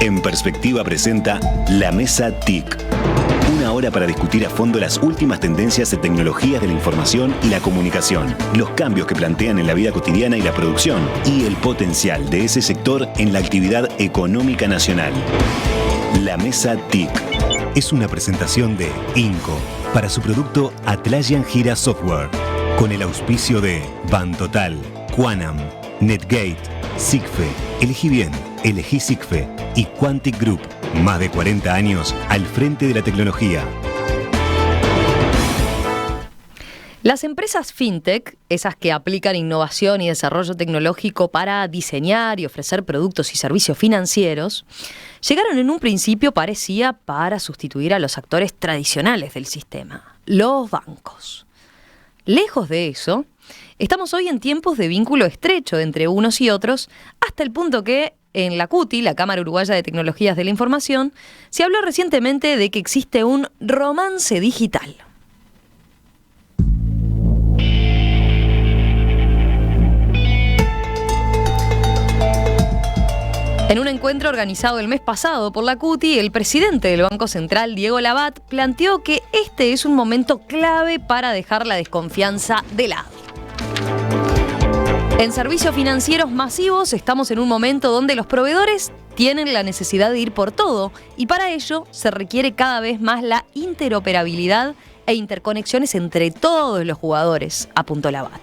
En Perspectiva presenta La Mesa TIC. Una hora para discutir a fondo las últimas tendencias de tecnologías de la información y la comunicación, los cambios que plantean en la vida cotidiana y la producción, y el potencial de ese sector en la actividad económica nacional. La Mesa TIC es una presentación de INCO para su producto Atlassian Gira Software, con el auspicio de Bantotal, Quanam, Netgate, Sigfe, Elegí Bien, Elegí Sigfe y Quantic Group. Más de 40 años al frente de la tecnología. Las empresas fintech, esas que aplican innovación y desarrollo tecnológico para diseñar y ofrecer productos y servicios financieros, llegaron en un principio, parecía, para sustituir a los actores tradicionales del sistema, los bancos. Lejos de eso, estamos hoy en tiempos de vínculo estrecho entre unos y otros, hasta el punto que en la CUTI, la Cámara Uruguaya de Tecnologías de la Información, se habló recientemente de que existe un romance digital. En un encuentro organizado el mes pasado por la CUTI, el presidente del Banco Central, Diego Labat, planteó que este es un momento clave para dejar la desconfianza de lado. En servicios financieros masivos estamos en un momento donde los proveedores tienen la necesidad de ir por todo y para ello se requiere cada vez más la interoperabilidad e interconexiones entre todos los jugadores, apuntó Labat.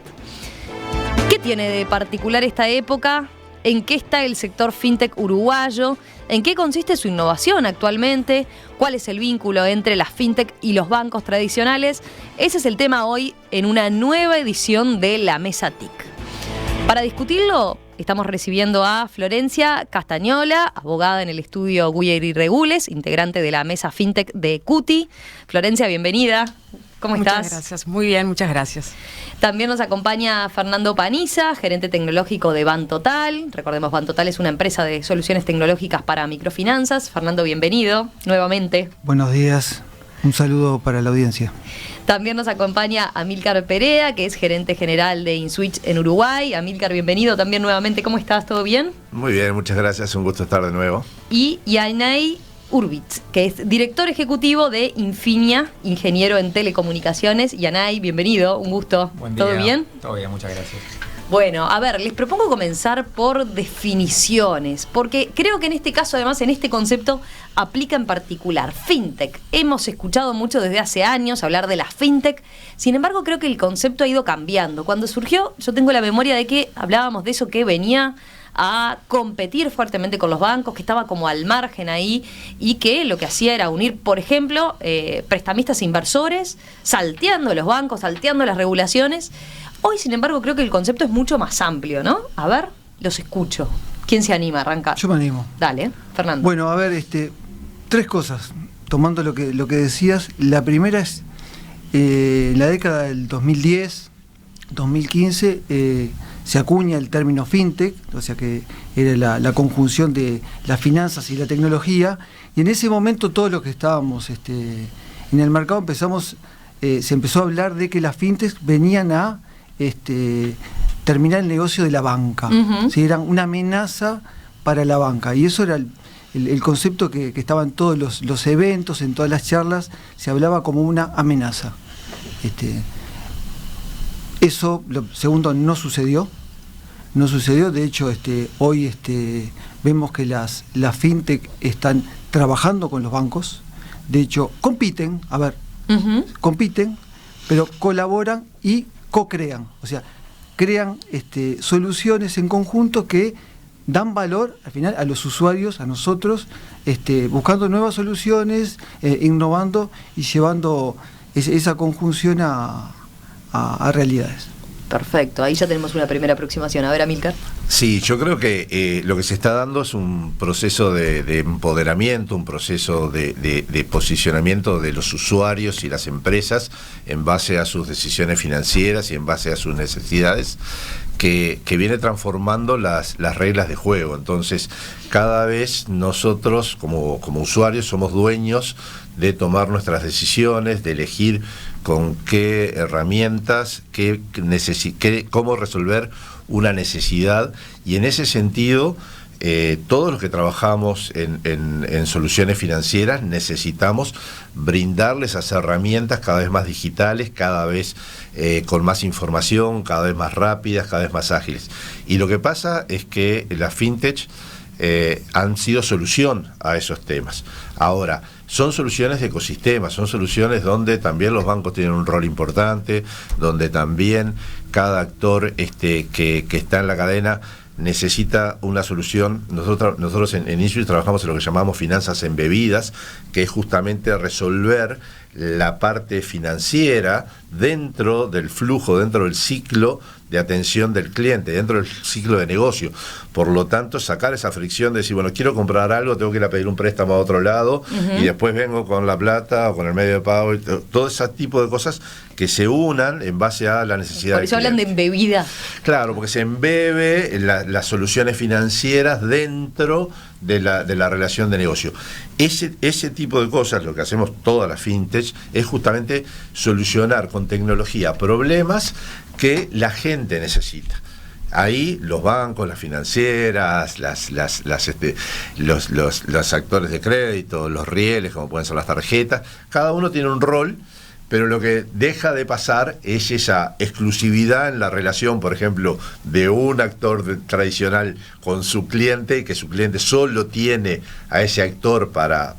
¿Qué tiene de particular esta época? ¿En qué está el sector fintech uruguayo? ¿En qué consiste su innovación actualmente? ¿Cuál es el vínculo entre las fintech y los bancos tradicionales? Ese es el tema hoy en una nueva edición de La Mesa TIC. Para discutirlo, estamos recibiendo a Florencia Castañola, abogada en el estudio Guyer y Regules, integrante de la mesa FinTech de CUTI. Florencia, bienvenida. ¿Cómo estás? Muchas gracias. Muy bien, muchas gracias. También nos acompaña Fernando Paniza, gerente tecnológico de Bantotal. Recordemos, Bantotal es una empresa de soluciones tecnológicas para microfinanzas. Fernando, bienvenido nuevamente. Buenos días. Un saludo para la audiencia. También nos acompaña Amílcar Perea, que es gerente general de InSwitch en Uruguay. Amílcar, bienvenido también nuevamente. ¿Cómo estás? ¿Todo bien? Muy bien, muchas gracias. Un gusto estar de nuevo. Y Yanay Urbitz, que es director ejecutivo de Infinia, ingeniero en telecomunicaciones. Yanay, bienvenido. Un gusto. Buen día. ¿Todo bien? Todo bien, muchas gracias. Bueno, a ver, les propongo comenzar por definiciones, porque creo que en este caso, además, en este concepto, aplica en particular fintech. Hemos escuchado mucho desde hace años hablar de la fintech, sin embargo, creo que el concepto ha ido cambiando. Cuando surgió, yo tengo la memoria de que hablábamos de eso que venía a competir fuertemente con los bancos, que estaba como al margen ahí y que lo que hacía era unir, por ejemplo, prestamistas e inversores, salteando los bancos, salteando las regulaciones. Hoy, sin embargo, creo que el concepto es mucho más amplio, ¿no? A ver, los escucho. ¿Quién se anima a arrancar? Yo me animo. Dale, Fernando. Bueno, a ver, tres cosas, tomando lo que decías. La primera es, en la década del 2010, 2015, se acuña el término fintech, o sea que era la conjunción de las finanzas y la tecnología, y en ese momento todos los que estábamos en el mercado se empezó a hablar de que las fintechs venían a terminar el negocio de la banca. Uh-huh. ¿Sí? Eran una amenaza para la banca, y eso era el concepto que estaba en todos los eventos, en todas las charlas, se hablaba como una amenaza. Eso, lo segundo, no sucedió. De hecho, hoy vemos que las fintech están trabajando con los bancos. De hecho, compiten, pero colaboran y co-crean. O sea, crean soluciones en conjunto que dan valor al final a los usuarios, a nosotros, buscando nuevas soluciones, innovando y llevando esa conjunción a realidades. Perfecto, ahí ya tenemos una primera aproximación. A ver, Amílcar. Sí, yo creo que lo que se está dando es un proceso de empoderamiento, un proceso de posicionamiento de los usuarios y las empresas en base a sus decisiones financieras y en base a sus necesidades, que viene transformando las reglas de juego. Entonces, cada vez nosotros como usuarios somos dueños de tomar nuestras decisiones, de elegir con qué herramientas, cómo resolver una necesidad, y en ese sentido todos los que trabajamos en soluciones financieras necesitamos brindarles esas herramientas cada vez más digitales, cada vez con más información, cada vez más rápidas, cada vez más ágiles. Y lo que pasa es que las fintech han sido solución a esos temas. Ahora, son soluciones de ecosistema, son soluciones donde también los bancos tienen un rol importante, donde también cada actor que está en la cadena necesita una solución. Nosotros en Inswitch trabajamos en lo que llamamos finanzas embebidas, que es justamente resolver la parte financiera dentro del flujo, dentro del ciclo de atención del cliente, dentro del ciclo de negocio. Por lo tanto, sacar esa fricción de decir, bueno, quiero comprar algo, tengo que ir a pedir un préstamo a otro lado, y después vengo con la plata o con el medio de pago, y todo ese tipo de cosas que se unan en base a la necesidad. Por eso hablan de embebida. Claro, porque se embebe las soluciones financieras dentro de la relación de negocio. Ese tipo de cosas, lo que hacemos todas las fintech, es justamente solucionar con tecnología problemas que la gente necesita. Ahí los bancos, las financieras, los actores de crédito, los rieles, como pueden ser las tarjetas, cada uno tiene un rol, pero lo que deja de pasar es esa exclusividad en la relación, por ejemplo, de un actor tradicional con su cliente, y que su cliente solo tiene a ese actor para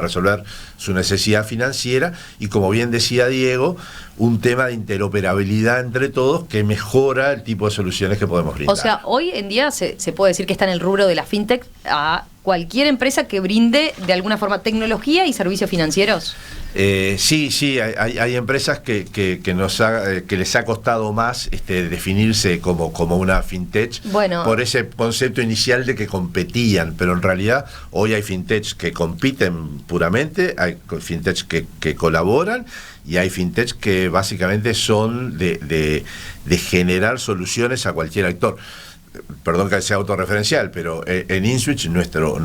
resolver su necesidad financiera, y como bien decía Diego, un tema de interoperabilidad entre todos que mejora el tipo de soluciones que podemos brindar. O sea, hoy en día se puede decir que está en el rubro de la fintech a cualquier empresa que brinde de alguna forma tecnología y servicios financieros. Sí, hay empresas que les ha costado más definirse como una fintech, por ese concepto inicial de que competían, pero en realidad hoy hay fintechs que compiten puramente, hay fintechs que colaboran, y hay fintechs que básicamente son de generar soluciones a cualquier actor. Perdón que sea autorreferencial, pero en Inswitch nuestro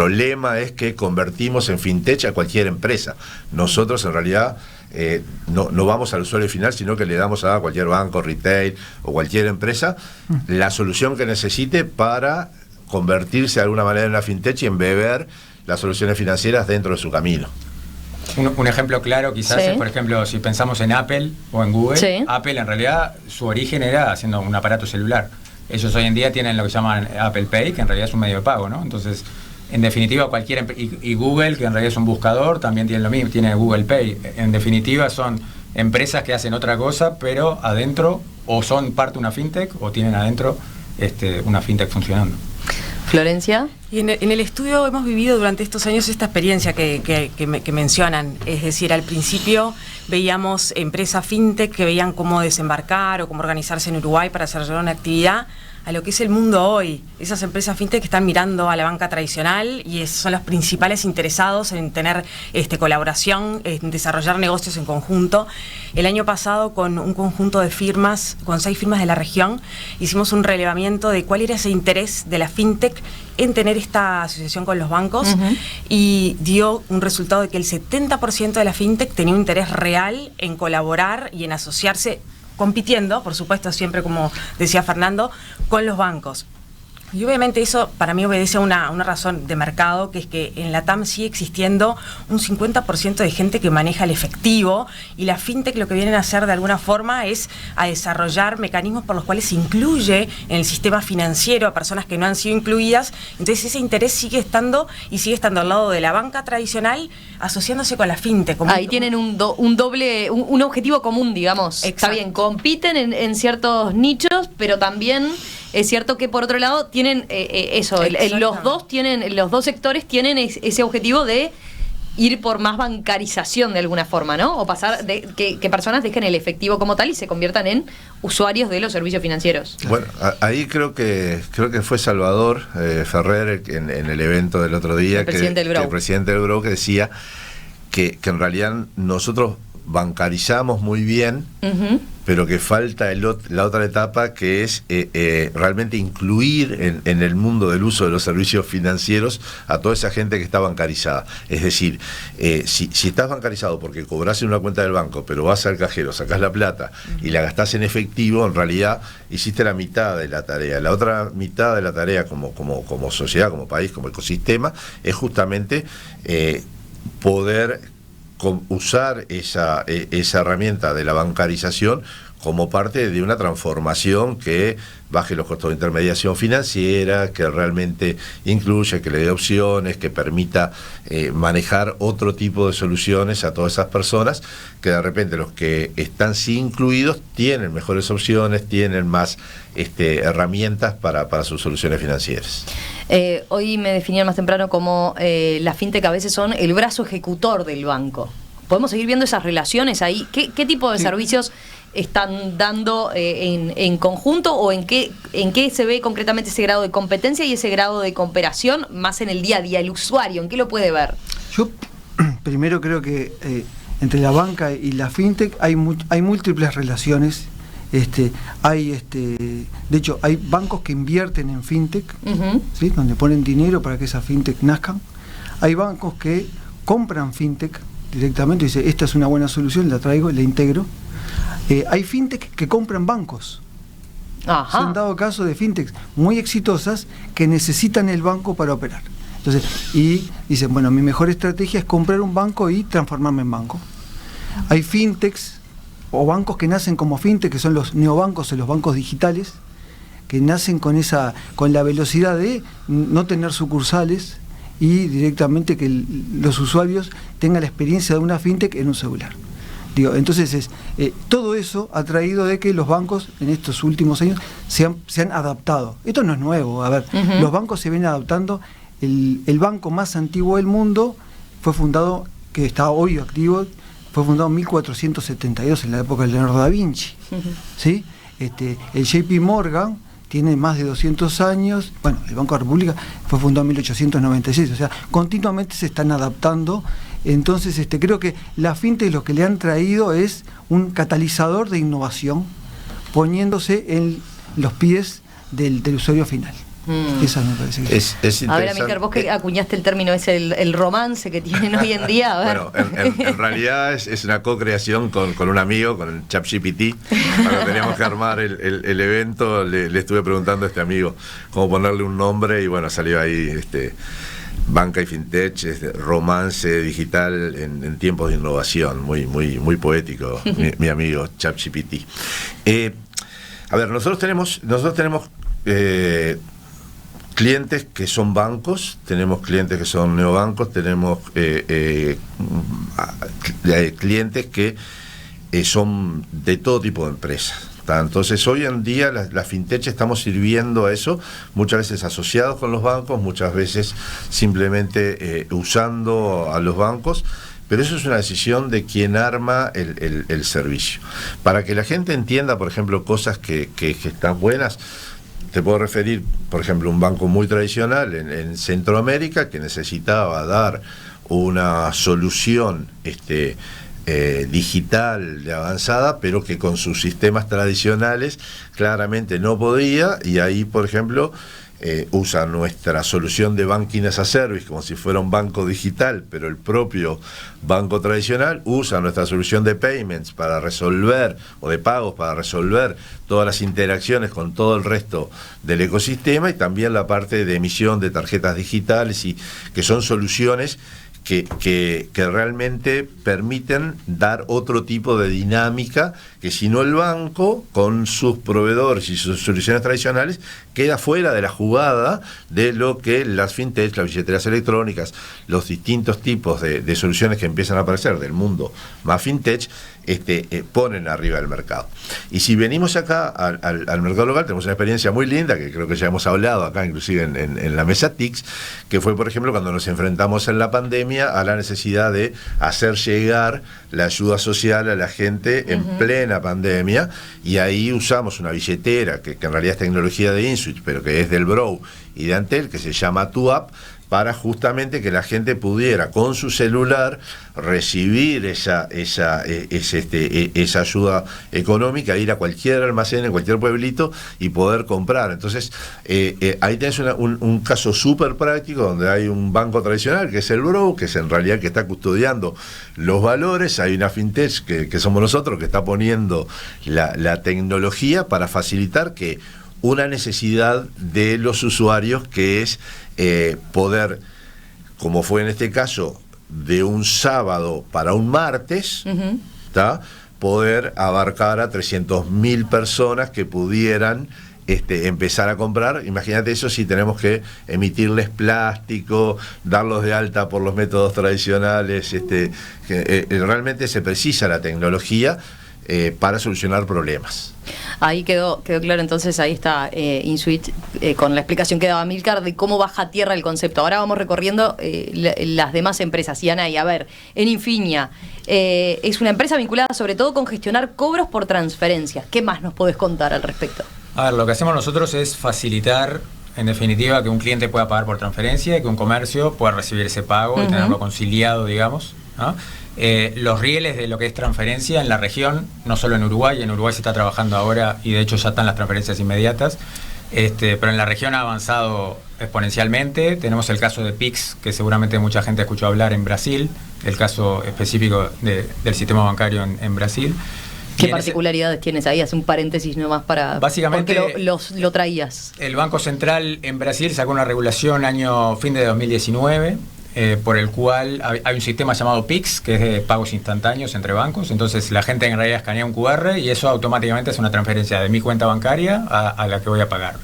lema es que convertimos en fintech a cualquier empresa. Nosotros en realidad no vamos al usuario final, sino que le damos a cualquier banco, retail o cualquier empresa la solución que necesite para convertirse de alguna manera en una fintech y embeber las soluciones financieras dentro de su camino. Un ejemplo claro quizás es, por ejemplo, si pensamos en Apple o en Google. Apple en realidad su origen era haciendo un aparato celular. Ellos hoy en día tienen lo que llaman Apple Pay, que en realidad es un medio de pago, ¿no? Entonces, en definitiva, y Google, que en realidad es un buscador, también tiene lo mismo, tiene Google Pay. En definitiva, son empresas que hacen otra cosa, pero adentro o son parte de una fintech o tienen adentro una fintech funcionando. Florencia. Y en el estudio hemos vivido durante estos años esta experiencia que mencionan. Es decir, al principio veíamos empresas fintech que veían cómo desembarcar o cómo organizarse en Uruguay para desarrollar una actividad, a lo que es el mundo hoy. Esas empresas fintech que están mirando a la banca tradicional y son los principales interesados en tener colaboración, en desarrollar negocios en conjunto. El año pasado, con un conjunto de firmas, con 6 firmas de la región, hicimos un relevamiento de cuál era ese interés de la fintech en tener esta asociación con los bancos, y dio un resultado de que el 70% de la fintech tenía un interés real en colaborar y en asociarse, compitiendo, por supuesto, siempre, como decía Fernando, con los bancos. Y obviamente eso para mí obedece a una razón de mercado, que es que en la TAM sigue existiendo un 50% de gente que maneja el efectivo, y la fintech lo que vienen a hacer de alguna forma es a desarrollar mecanismos por los cuales se incluye en el sistema financiero a personas que no han sido incluidas. Entonces ese interés sigue estando, y sigue estando al lado de la banca tradicional, asociándose con la fintech. Ahí tienen un objetivo común, digamos. Exacto. Está bien, compiten en ciertos nichos, pero también es cierto que por otro lado tienen los dos sectores tienen ese objetivo de ir por más bancarización de alguna forma, ¿no? O pasar de que personas dejen el efectivo como tal y se conviertan en usuarios de los servicios financieros. Bueno, ahí creo que fue Salvador Ferrer en el evento del otro día, el presidente del Grau, que decía que en realidad nosotros bancarizamos muy bien, pero que falta la otra etapa, que es realmente incluir en el mundo del uso de los servicios financieros a toda esa gente que está bancarizada. Es decir, si estás bancarizado porque cobras en una cuenta del banco, pero vas al cajero, sacás la plata y la gastás en efectivo, en realidad hiciste la mitad de la tarea. La otra mitad de la tarea como sociedad, como país, como ecosistema, es justamente poder usar esa herramienta de la bancarización como parte de una transformación que baje los costos de intermediación financiera, que realmente incluya, que le dé opciones, que permita manejar otro tipo de soluciones a todas esas personas, que de repente los que están sí incluidos tienen mejores opciones, tienen más herramientas para sus soluciones financieras. Hoy me definían más temprano como las fintech a veces son el brazo ejecutor del banco. ¿Podemos seguir viendo esas relaciones ahí? ¿Qué tipo de servicios están dando en conjunto, o en qué se ve concretamente ese grado de competencia y ese grado de cooperación más en el día a día, el usuario? ¿En qué lo puede ver? Yo primero creo que entre la banca y la fintech hay múltiples relaciones. De hecho, hay bancos que invierten en fintech, ¿sí? Donde ponen dinero para que esas fintech nazcan. Hay bancos que compran fintech directamente y dicen, esta es una buena solución, la traigo y la integro. Hay fintech que compran bancos. Ajá. Se han dado casos de fintechs muy exitosas que necesitan el banco para operar. Entonces, y dicen, bueno, mi mejor estrategia es comprar un banco y transformarme en banco. Hay fintechs o bancos que nacen como fintech, que son los neobancos o los bancos digitales, que nacen con la velocidad de no tener sucursales y directamente que los usuarios tengan la experiencia de una fintech en un celular. Entonces todo eso ha traído de que los bancos en estos últimos años se han adaptado. Esto no es nuevo, a ver, los bancos se vienen adaptando. El banco más antiguo del mundo fue fundado, que está hoy activo, fue fundado en 1472, en la época de Leonardo da Vinci. ¿Sí? El JP Morgan tiene más de 200 años, bueno, el Banco de la República fue fundado en 1896, o sea, continuamente se están adaptando. Entonces creo que la fintech lo que le han traído es un catalizador de innovación, poniéndose en los pies del usuario final. Esa me parece que es interesante. A ver, Amílcar, vos que acuñaste el término, es el romance que tienen hoy en día. A ver. Bueno, en realidad es una co-creación con un amigo, con el ChatGPT. Cuando teníamos que armar el evento, le estuve preguntando a este amigo cómo ponerle un nombre, y bueno, salió ahí banca y fintech, romance digital en tiempos de innovación, muy poético, mi amigo ChatGPT. A ver, nosotros tenemos clientes que son bancos, tenemos clientes que son neobancos, tenemos clientes que son de todo tipo de empresas. Entonces hoy en día la fintech estamos sirviendo a eso, muchas veces asociados con los bancos, muchas veces simplemente usando a los bancos, pero eso es una decisión de quien arma el servicio. Para que la gente entienda, por ejemplo, cosas que están buenas, te puedo referir, por ejemplo, un banco muy tradicional en Centroamérica que necesitaba dar una solución digital de avanzada, pero que con sus sistemas tradicionales claramente no podía, y ahí, por ejemplo, usa nuestra solución de Banking as a Service como si fuera un banco digital, pero el propio banco tradicional usa nuestra solución de payments para resolver, o de pagos para resolver todas las interacciones con todo el resto del ecosistema, y también la parte de emisión de tarjetas digitales, y que son soluciones que realmente permiten dar otro tipo de dinámica, que si no el banco, con sus proveedores y sus soluciones tradicionales, queda fuera de la jugada de lo que las fintech, las billeteras electrónicas, los distintos tipos de soluciones que empiezan a aparecer del mundo más fintech, ponen arriba del mercado. Y si venimos acá al mercado local, tenemos una experiencia muy linda, que creo que ya hemos hablado acá, inclusive en la mesa TICS, que fue, por ejemplo, cuando nos enfrentamos en la pandemia a la necesidad de hacer llegar la ayuda social a la gente en plena pandemia, y ahí usamos una billetera que en realidad es tecnología de InSwitch, pero que es del Brow, y de Antel, que se llama Tu App, para justamente que la gente pudiera con su celular recibir esa ayuda económica, ir a cualquier almacén, en cualquier pueblito y poder comprar. Entonces, ahí tenés un caso súper práctico donde hay un banco tradicional, que es el Bro, que es en realidad que está custodiando los valores. Hay una fintech que somos nosotros, que está poniendo la tecnología para facilitar que una necesidad de los usuarios, que es poder, como fue en este caso, de un sábado para un martes, poder abarcar a 300.000 personas que pudieran empezar a comprar. Imagínate eso si tenemos que emitirles plástico, darlos de alta por los métodos tradicionales. Realmente se precisa la tecnología para solucionar problemas. Ahí quedó claro, entonces ahí está InSuite con la explicación que daba Amílcar de cómo baja a tierra el concepto. Ahora vamos recorriendo las demás empresas. Y Anay, a ver, en Infinia es una empresa vinculada sobre todo con gestionar cobros por transferencias. ¿Qué más nos podés contar al respecto? A ver, lo que hacemos nosotros es facilitar, en definitiva, que un cliente pueda pagar por transferencia y que un comercio pueda recibir ese pago y tenerlo conciliado, digamos, ¿no? Los rieles de lo que es transferencia en la región, no solo en Uruguay se está trabajando ahora y de hecho ya están las transferencias inmediatas, pero en la región ha avanzado exponencialmente. Tenemos el caso de Pix, que seguramente mucha gente escuchó hablar en Brasil, el caso específico del sistema bancario en Brasil. ¿Qué particularidades tienes ahí? Haz un paréntesis nomás para... Básicamente, porque lo traías. El Banco Central en Brasil sacó una regulación fin de 2019, por el cual hay un sistema llamado Pix, que es de pagos instantáneos entre bancos. Entonces la gente en realidad escanea un QR y eso automáticamente es una transferencia de mi cuenta bancaria a la que voy a pagar.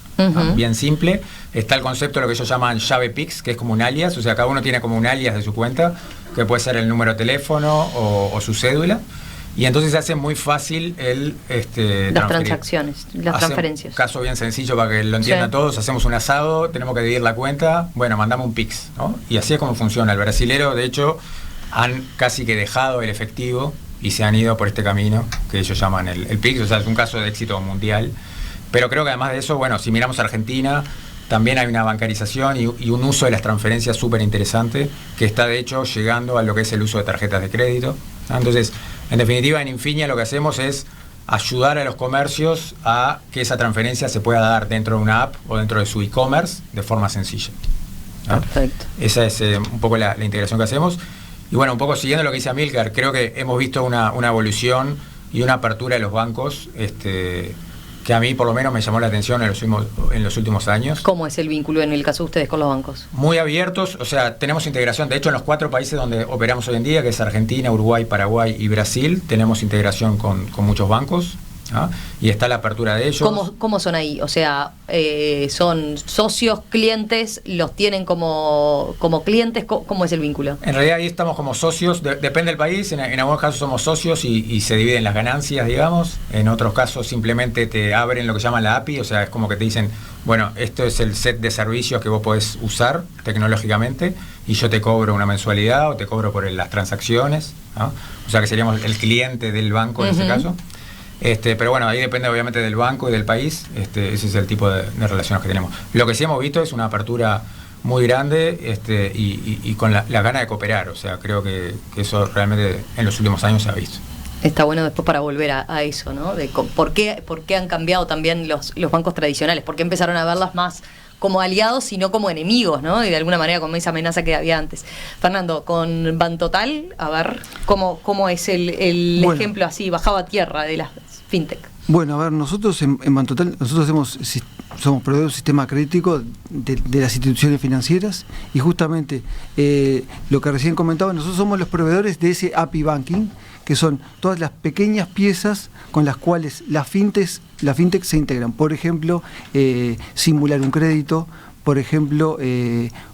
Bien simple. Está el concepto de lo que ellos llaman llave Pix, que es como un alias, o sea, cada uno tiene como un alias de su cuenta, que puede ser el número de teléfono o su cédula. Y entonces se hace muy fácil las transacciones, las transferencias. Un caso bien sencillo para que lo entiendan todos: hacemos un asado, tenemos que dividir la cuenta, bueno, mandamos un Pix, ¿no? Y así es como funciona. El brasilero, de hecho, han casi que dejado el efectivo y se han ido por este camino que ellos llaman el Pix, o sea, es un caso de éxito mundial. Pero creo que además de eso, bueno, si miramos a Argentina, también hay una bancarización y un uso de las transferencias súper interesante, que está de hecho llegando a lo que es el uso de tarjetas de crédito, ¿no? Entonces, en definitiva, en Infinia lo que hacemos es ayudar a los comercios a que esa transferencia se pueda dar dentro de una app o dentro de su e-commerce de forma sencilla, ¿no? Perfecto. Esa es un poco la integración que hacemos. Y bueno, un poco siguiendo lo que dice Amílcar, creo que hemos visto una evolución y una apertura de los bancos que a mí por lo menos me llamó la atención en los últimos años. ¿Cómo es el vínculo en el caso de ustedes con los bancos? Muy abiertos, o sea, tenemos integración. De hecho, en los 4 países donde operamos hoy en día, que es Argentina, Uruguay, Paraguay y Brasil, tenemos integración con muchos bancos, ¿ah? Y está la apertura de ellos. ¿Cómo son ahí? O sea, ¿son socios, clientes? ¿Los tienen como clientes? ¿Cómo es el vínculo? En realidad ahí estamos como socios, depende del país. En algunos casos somos socios y se dividen las ganancias, digamos. En otros casos simplemente te abren lo que llaman la API, o sea, es como que te dicen, bueno, esto es el set de servicios que vos podés usar tecnológicamente y yo te cobro una mensualidad o te cobro por las transacciones, ¿no? O sea que seríamos el cliente del banco en ese caso. Pero bueno, ahí depende obviamente del banco y del país. Ese es el tipo de relaciones que tenemos. Lo que sí hemos visto es una apertura muy grande y con la gana de cooperar. O sea, creo que eso realmente en los últimos años se ha visto. Está bueno después para volver a eso, ¿no? De ¿por qué han cambiado también los bancos tradicionales? ¿Por qué empezaron a verlas más como aliados y no como enemigos, ¿no? Y de alguna manera como esa amenaza que había antes. Fernando, con Bantotal, a ver, ¿cómo es el ejemplo así, bajado a tierra de las fintech? Bueno, a ver, nosotros en Bantotal, somos proveedores de un sistema crítico de las instituciones financieras y justamente lo que recién comentaba, nosotros somos los proveedores de ese API Banking, que son todas las pequeñas piezas con las cuales la fintech se integran. Por ejemplo, simular un crédito, por ejemplo,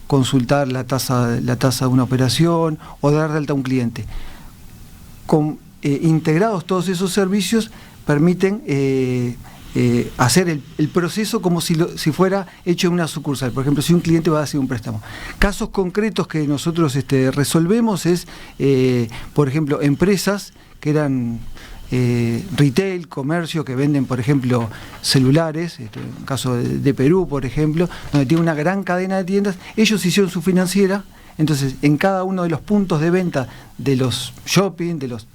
consultar la tasa de una operación o dar de alta a un cliente. Integrados todos esos servicios permiten hacer el proceso como si fuera hecho en una sucursal. Por ejemplo, si un cliente va a hacer un préstamo. Casos concretos que nosotros resolvemos es, por ejemplo, empresas que eran retail, comercio, que venden, por ejemplo, celulares, en el caso de Perú, por ejemplo, donde tiene una gran cadena de tiendas. Ellos hicieron su financiera, entonces en cada uno de los puntos de venta de los shopping, de los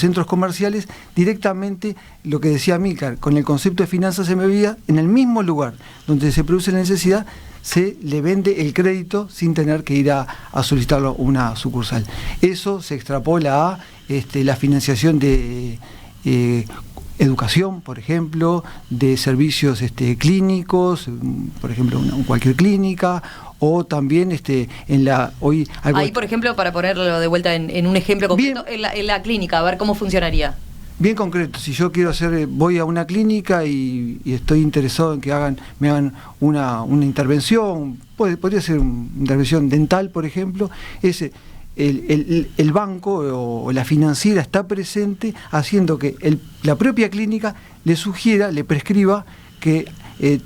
centros comerciales, directamente, lo que decía Amílcar, con el concepto de finanzas embebidas, en el mismo lugar donde se produce la necesidad, se le vende el crédito sin tener que ir a solicitarlo a una sucursal. Eso se extrapola a la financiación de educación, por ejemplo, de servicios clínicos, por ejemplo, cualquier clínica, o también en la hoy algo. Ahí, por ejemplo, para ponerlo de vuelta en un ejemplo concreto, en la clínica, a ver cómo funcionaría. Bien concreto, si yo quiero voy a una clínica y estoy interesado en que me hagan una intervención, podría ser una intervención dental, por ejemplo, el banco o la financiera está presente haciendo que la propia clínica le sugiera, le prescriba que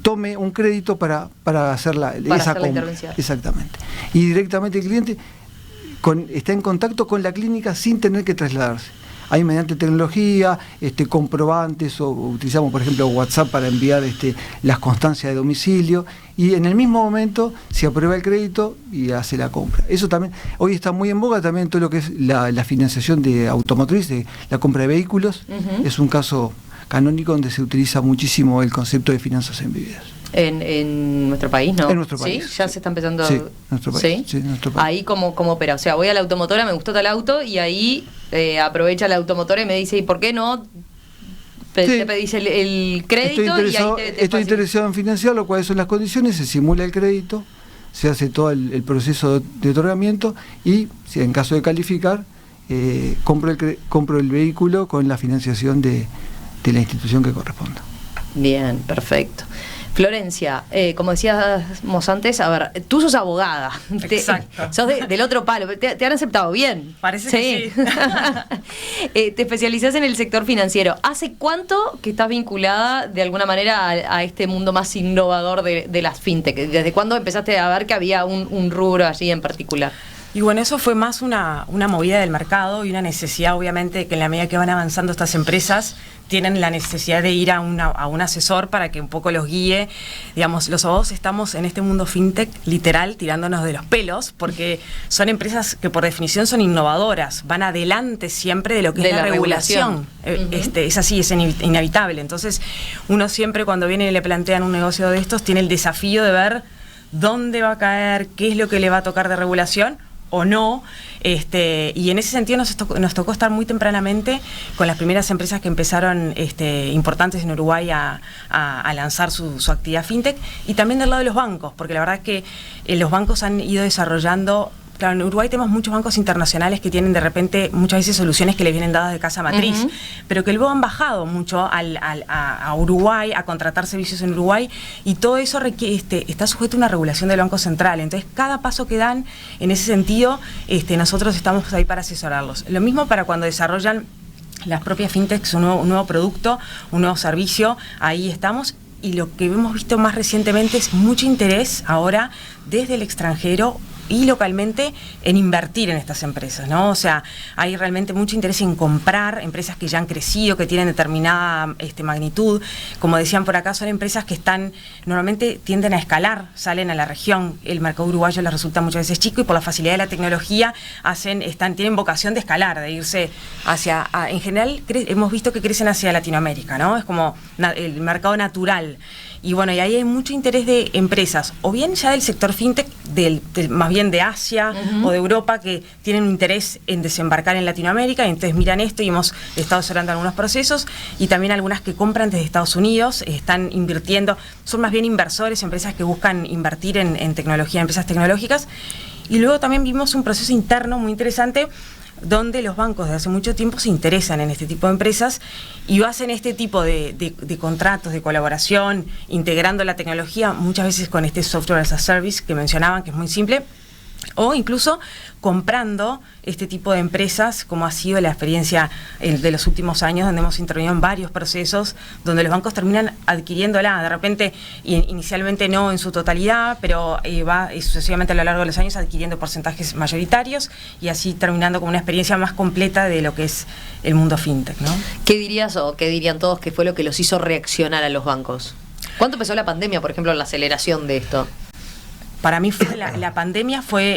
tome un crédito para hacer esa compra. Intervención. Exactamente. Y directamente el cliente está en contacto con la clínica sin tener que trasladarse. Ahí mediante tecnología, comprobantes, o utilizamos por ejemplo WhatsApp para enviar las constancias de domicilio, y en el mismo momento se aprueba el crédito y hace la compra. Eso también, hoy está muy en boga también todo lo que es la financiación de automotriz, de la compra de vehículos. Es un caso canónico donde se utiliza muchísimo el concepto de finanzas embebidas. En nuestro país, ¿no? En nuestro país. ¿Sí? Ya se está empezando. Sí, nuestro país. ¿Sí? Sí, nuestro país. Ahí cómo opera. O sea, voy a la automotora, me gustó tal auto, y ahí aprovecha la automotora y me dice, ¿y por qué no te pedís el crédito? Estoy interesado en financiarlo, cuáles son las condiciones, se simula el crédito, se hace todo el proceso de otorgamiento, y si en caso de calificar, compro el vehículo con la financiación de la institución que corresponda. Bien, perfecto. Florencia, como decíamos antes, a ver, tú sos abogada. Exacto. Sos del otro palo. ¿Te han aceptado bien? Parece que sí. Te especializás en el sector financiero. ¿Hace cuánto que estás vinculada de alguna manera a este mundo más innovador de las fintech? ¿Desde cuándo empezaste a ver que había un rubro allí en particular? Y bueno, eso fue más una movida del mercado y una necesidad, obviamente, que en la medida que van avanzando estas empresas, tienen la necesidad de ir a un asesor para que un poco los guíe. Digamos, los abogados estamos en este mundo fintech, literal, tirándonos de los pelos, porque son empresas que por definición son innovadoras, van adelante siempre de lo que es la regulación. Es así, es inevitable. Entonces, uno siempre cuando viene y le plantean un negocio de estos, tiene el desafío de ver dónde va a caer, qué es lo que le va a tocar de regulación o no, y en ese sentido nos tocó estar muy tempranamente con las primeras empresas que empezaron importantes en Uruguay a lanzar su actividad fintech, y también del lado de los bancos, porque la verdad es que los bancos han ido desarrollando. Claro, en Uruguay tenemos muchos bancos internacionales que tienen de repente muchas veces soluciones que les vienen dadas de casa matriz, pero que luego han bajado mucho a Uruguay, a contratar servicios en Uruguay, y todo eso está sujeto a una regulación del Banco Central. Entonces, cada paso que dan en ese sentido, nosotros estamos ahí para asesorarlos. Lo mismo para cuando desarrollan las propias fintechs, un nuevo producto, un nuevo servicio, ahí estamos. Y lo que hemos visto más recientemente es mucho interés ahora desde el extranjero y localmente en invertir en estas empresas, ¿no? O sea, hay realmente mucho interés en comprar empresas que ya han crecido, que tienen determinada magnitud. Como decían por acá, son empresas que normalmente tienden a escalar, salen a la región. El mercado uruguayo les resulta muchas veces chico, y por la facilidad de la tecnología tienen vocación de escalar, de irse en general hemos visto que crecen hacia Latinoamérica, ¿no? Es como el mercado natural. Y bueno, y ahí hay mucho interés de empresas, o bien ya del sector fintech, más bien de Asia o de Europa, que tienen un interés en desembarcar en Latinoamérica, y entonces miran esto, y hemos estado cerrando algunos procesos, y también algunas que compran desde Estados Unidos, están invirtiendo, son más bien inversores, empresas que buscan invertir en tecnología, empresas tecnológicas. Y luego también vimos un proceso interno muy interesante, donde los bancos desde hace mucho tiempo se interesan en este tipo de empresas y hacen este tipo de contratos, de colaboración, integrando la tecnología, muchas veces con este software as a service que mencionaban, que es muy simple, o incluso comprando este tipo de empresas, como ha sido la experiencia de los últimos años, donde hemos intervenido en varios procesos, donde los bancos terminan adquiriéndola, de repente, inicialmente no en su totalidad, pero va sucesivamente a lo largo de los años adquiriendo porcentajes mayoritarios y así terminando con una experiencia más completa de lo que es el mundo fintech, ¿no? ¿Qué dirías o qué dirían todos que fue lo que los hizo reaccionar a los bancos? ¿Cuánto empezó la pandemia, por ejemplo, en la aceleración de esto? Para mí fue la pandemia fue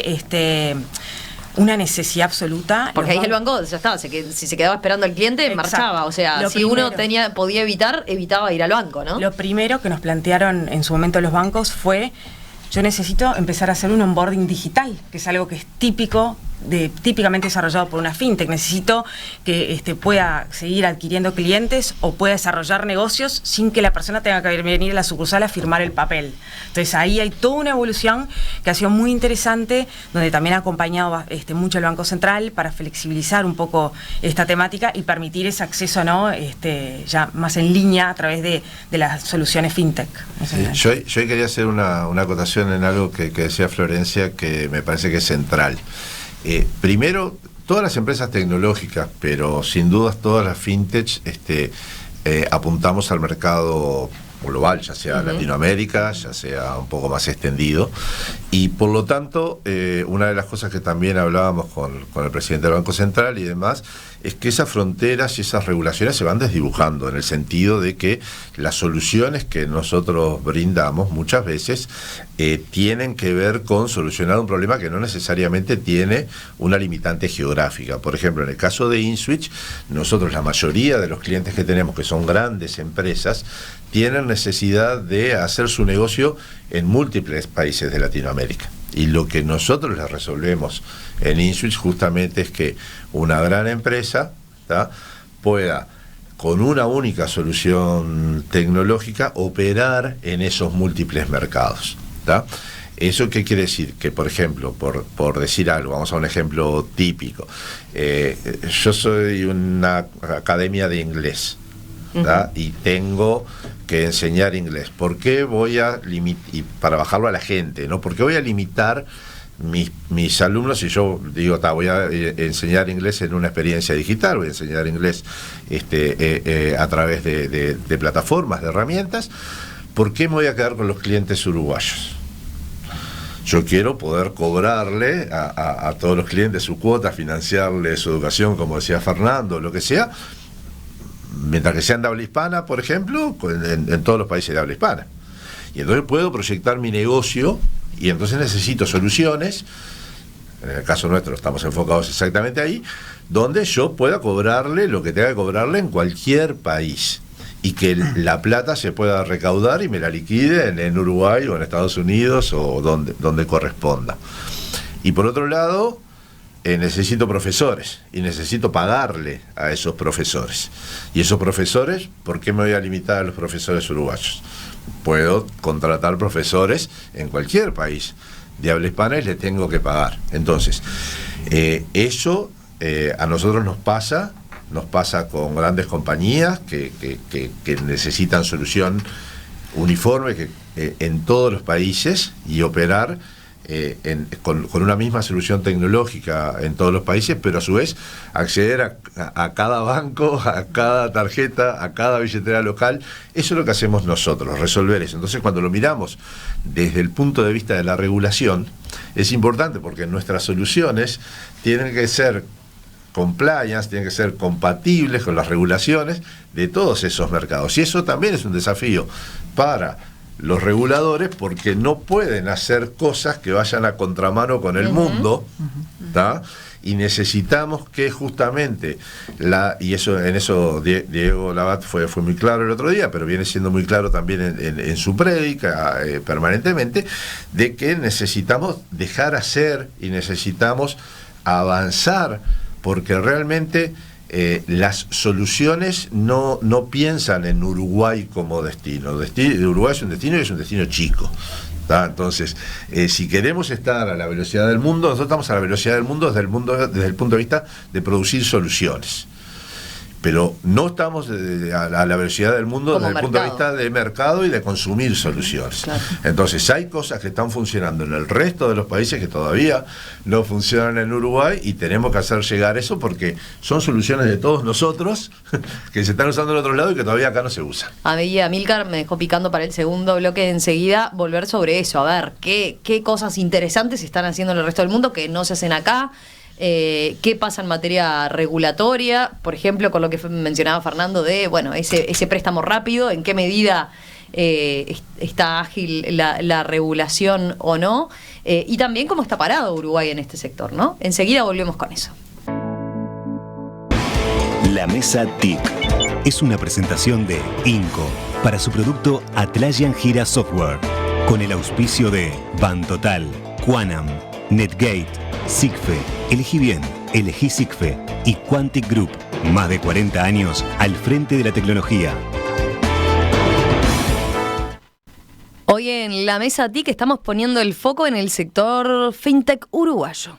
una necesidad absoluta. Porque ahí el banco ya estaba, si se quedaba esperando al cliente, exacto, marchaba. O sea, si uno podía evitaba ir al banco, ¿no? Lo primero que nos plantearon en su momento los bancos fue: yo necesito empezar a hacer un onboarding digital, que es algo que es típicamente desarrollado por una fintech. Necesito que pueda seguir adquiriendo clientes o pueda desarrollar negocios sin que la persona tenga que venir a la sucursal a firmar el papel. Entonces ahí hay toda una evolución que ha sido muy interesante, donde también ha acompañado mucho el Banco Central para flexibilizar un poco esta temática y permitir ese acceso, ¿no? Ya más en línea a través de las soluciones fintech. Sí, yo quería hacer una acotación en algo que decía Florencia, que me parece que es central. Primero, todas las empresas tecnológicas, pero sin dudas todas las fintech, apuntamos al mercado global, ya sea Latinoamérica, ya sea un poco más extendido, y por lo tanto una de las cosas que también hablábamos con el presidente del Banco Central y demás, es que esas fronteras y esas regulaciones se van desdibujando, en el sentido de que las soluciones que nosotros brindamos muchas veces tienen que ver con solucionar un problema que no necesariamente tiene una limitante geográfica. Por ejemplo, en el caso de InSwitch, nosotros, la mayoría de los clientes que tenemos, que son grandes empresas, tienen necesidad de hacer su negocio en múltiples países de Latinoamérica. Y lo que nosotros les resolvemos en InSwitch justamente es que una gran empresa, ¿tá?, pueda, con una única solución tecnológica, operar en esos múltiples mercados, ¿tá? ¿Eso qué quiere decir? Que, por ejemplo, por decir algo, vamos a un ejemplo típico. Yo soy una academia de inglés, ¿tá?, y tengo que enseñar inglés. ¿Por qué voy a limitar, y para bajarlo a la gente, ¿no? ¿Por qué voy a limitar mis alumnos si yo digo, voy a enseñar inglés en una experiencia digital, voy a enseñar inglés a través de plataformas, de herramientas? ¿Por qué me voy a quedar con los clientes uruguayos? Yo quiero poder cobrarle a todos los clientes su cuota, financiarle su educación, como decía Fernando, lo que sea, mientras que sean de habla hispana, por ejemplo, en todos los países de habla hispana. Y entonces puedo proyectar mi negocio, y entonces necesito soluciones, en el caso nuestro estamos enfocados exactamente ahí, donde yo pueda cobrarle lo que tenga que cobrarle en cualquier país, y que la plata se pueda recaudar y me la liquide en Uruguay o en Estados Unidos o donde corresponda. Y por otro lado, necesito profesores y necesito pagarle a esos profesores. Y esos profesores, ¿por qué me voy a limitar a los profesores uruguayos? Puedo contratar profesores en cualquier país de habla hispana y les tengo que pagar. Entonces, eso a nosotros nos pasa con grandes compañías que necesitan solución uniforme en todos los países, y operar con una misma solución tecnológica en todos los países, pero a su vez acceder a cada banco, a cada tarjeta, a cada billetera local. Eso es lo que hacemos nosotros, resolver eso. Entonces, cuando lo miramos desde el punto de vista de la regulación, es importante, porque nuestras soluciones tienen que ser compliance, tienen que ser compatibles con las regulaciones de todos esos mercados. Y eso también es un desafío para los reguladores, porque no pueden hacer cosas que vayan a contramano con el mundo, ¿tá? Y necesitamos que justamente en eso Diego Labat fue muy claro el otro día, pero viene siendo muy claro también en su prédica permanentemente, de que necesitamos dejar hacer y necesitamos avanzar, porque realmente las soluciones no piensan en Uruguay como destino. Uruguay es un destino, y es un destino chico, ¿tá? Entonces, si queremos estar a la velocidad del mundo, nosotros estamos a la velocidad del mundo desde el punto de vista de producir soluciones. pero no estamos a la velocidad del mundo como desde el punto de vista de mercado y de consumir soluciones. Claro. Entonces hay cosas que están funcionando en el resto de los países que todavía no funcionan en Uruguay y tenemos que hacer llegar eso porque son soluciones de todos nosotros que se están usando en otro lado y que todavía acá no se usan. A mí, Amílcar me dejó picando para el segundo bloque, enseguida volver sobre eso, a ver qué cosas interesantes se están haciendo en el resto del mundo que no se hacen acá. ¿Qué pasa en materia regulatoria? Por ejemplo, con lo que mencionaba Fernando de, bueno, ese préstamo rápido, ¿en qué medida está ágil la regulación o no? Y también cómo está parado Uruguay en este sector, ¿no? Enseguida volvemos con eso. La Mesa TIC es una presentación de Inco para su producto Atlassian Gira Software, con el auspicio de Bantotal, Quanam, Netgate, Sigfe, Elegí Bien, Elegí Sigfe y Quantic Group. Más de 40 años al frente de la tecnología. Hoy en la Mesa TIC estamos poniendo el foco en el sector fintech uruguayo.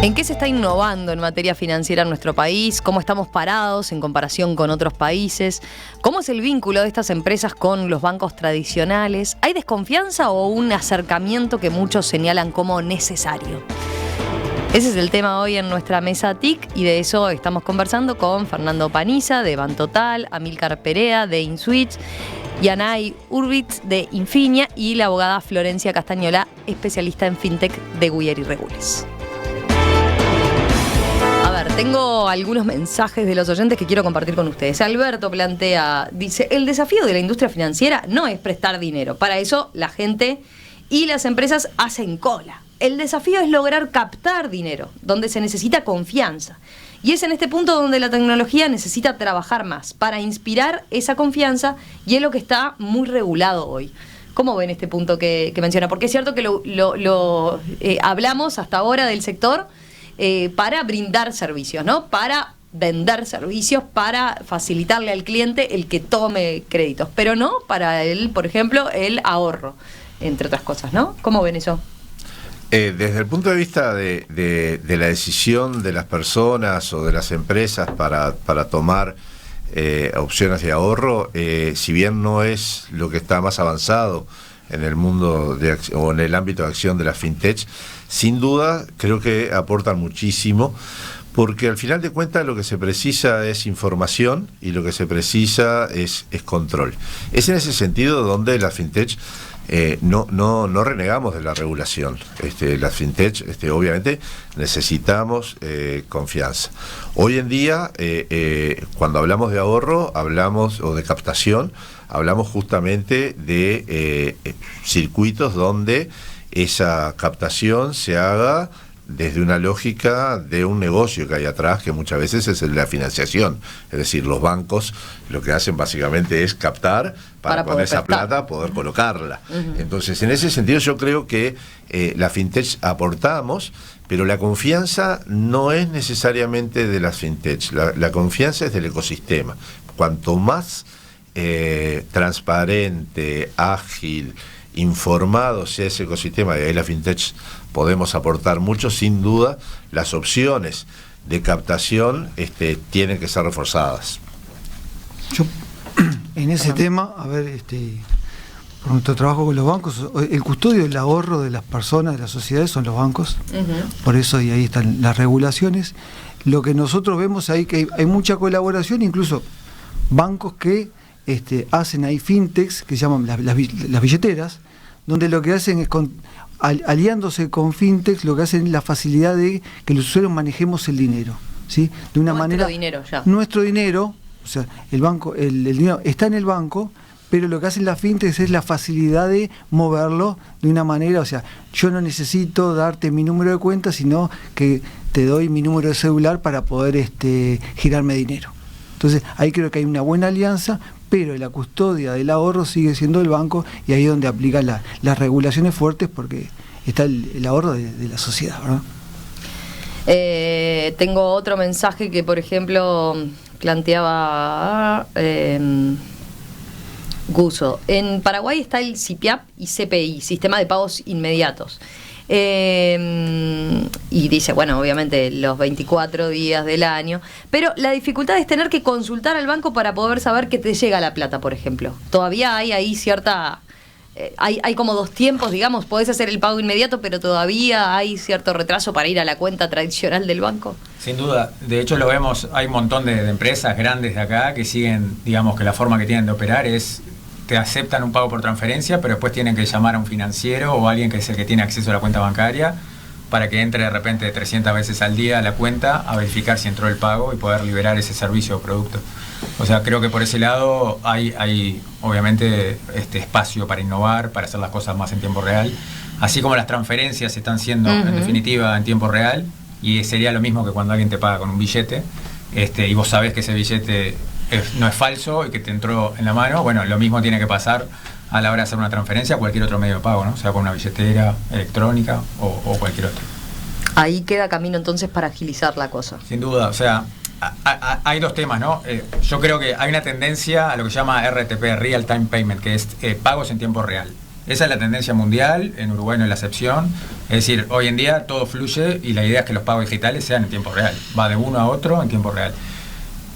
¿En qué se está innovando en materia financiera en nuestro país? ¿Cómo estamos parados en comparación con otros países? ¿Cómo es el vínculo de estas empresas con los bancos tradicionales? ¿Hay desconfianza o un acercamiento que muchos señalan como necesario? Ese es el tema hoy en nuestra Mesa TIC y de eso estamos conversando con Fernando Paniza de Bantotal, Amílcar Perea de InSwitch, Yanay Urbitz de Infinia y la abogada Florencia Castañola, especialista en fintech de Guyer y Regules. A ver, tengo algunos mensajes de los oyentes que quiero compartir con ustedes. Alberto dice, el desafío de la industria financiera no es prestar dinero. Para eso la gente y las empresas hacen cola. El desafío es lograr captar dinero, donde se necesita confianza. Y es en este punto donde la tecnología necesita trabajar más para inspirar esa confianza y es lo que está muy regulado hoy. ¿Cómo ven este punto que menciona? Porque es cierto que lo hablamos hasta ahora del sector para brindar servicios, ¿no? Para vender servicios, para facilitarle al cliente el que tome créditos, pero no para él, por ejemplo, el ahorro, entre otras cosas, ¿no? ¿Cómo ven eso? Desde el punto de vista de la decisión de las personas o de las empresas para tomar opciones de ahorro, si bien no es lo que está más avanzado en el mundo o en el ámbito de acción de la fintech, sin duda creo que aportan muchísimo, porque al final de cuentas lo que se precisa es información y lo que se precisa es control. Es en ese sentido donde la fintech no renegamos de la regulación. Las fintech, obviamente, necesitamos confianza. Hoy en día, cuando hablamos de ahorro, o de captación, hablamos justamente de circuitos donde esa captación se haga desde una lógica de un negocio que hay atrás, que muchas veces es el de la financiación. Es decir, los bancos lo que hacen básicamente es captar para con esa plata poder colocarla. Uh-huh. Entonces, en ese sentido yo creo que la fintech aportamos, pero la confianza no es necesariamente de las fintech. La confianza es del ecosistema. Cuanto más transparente, ágil, informado sea ese ecosistema, y ahí la fintech podemos aportar mucho, sin duda las opciones de captación tienen que ser reforzadas. Yo en ese tema, a ver, por nuestro trabajo con los bancos, el custodio del ahorro de las personas, de las sociedades, son los bancos. Uh-huh. Por eso y ahí están las regulaciones. Lo que nosotros vemos ahí que hay mucha colaboración, incluso bancos que hacen ahí fintechs que se llaman las billeteras, donde lo que hacen es aliándose con fintechs, lo que hacen es la facilidad de que los usuarios manejemos el dinero, ¿sí? De una manera. Nuestro dinero, o sea, el banco, el dinero está en el banco, pero lo que hacen las fintechs es la facilidad de moverlo de una manera, o sea, yo no necesito darte mi número de cuenta, sino que te doy mi número de celular para poder girarme dinero. Entonces, ahí creo que hay una buena alianza, pero la custodia del ahorro sigue siendo el banco, y ahí es donde aplican las regulaciones fuertes, porque está el ahorro de la sociedad, ¿verdad? Tengo otro mensaje que, por ejemplo, planteaba Guso. En Paraguay está el CIPIAP y CPI, Sistema de Pagos Inmediatos. Y dice, bueno, obviamente los 24 días del año, pero la dificultad es tener que consultar al banco para poder saber que te llega la plata, por ejemplo. Todavía hay ahí cierta... Hay como dos tiempos, digamos, podés hacer el pago inmediato, pero todavía hay cierto retraso para ir a la cuenta tradicional del banco. Sin duda, de hecho lo vemos, hay un montón de empresas grandes de acá que siguen, digamos que la forma que tienen de operar es, te aceptan un pago por transferencia, pero después tienen que llamar a un financiero o a alguien que es el que tiene acceso a la cuenta bancaria para que entre de repente 300 veces al día a la cuenta a verificar si entró el pago y poder liberar ese servicio o producto. O sea, creo que por ese lado hay obviamente espacio para innovar, para hacer las cosas más en tiempo real, así como las transferencias están siendo en definitiva en tiempo real, y sería lo mismo que cuando alguien te paga con un billete y vos sabés que ese billete no es falso y que te entró en la mano. Bueno, lo mismo tiene que pasar a la hora de hacer una transferencia a cualquier otro medio de pago, ¿no? O sea, con una billetera electrónica o cualquier otro. Ahí queda camino entonces para agilizar la cosa. Sin duda, o sea, hay dos temas, ¿no? Yo creo que hay una tendencia a lo que se llama RTP, Real Time Payment, que es pagos en tiempo real. Esa es la tendencia mundial, en Uruguay no es la excepción. Es decir, hoy en día todo fluye y la idea es que los pagos digitales sean en tiempo real. Va de uno a otro en tiempo real.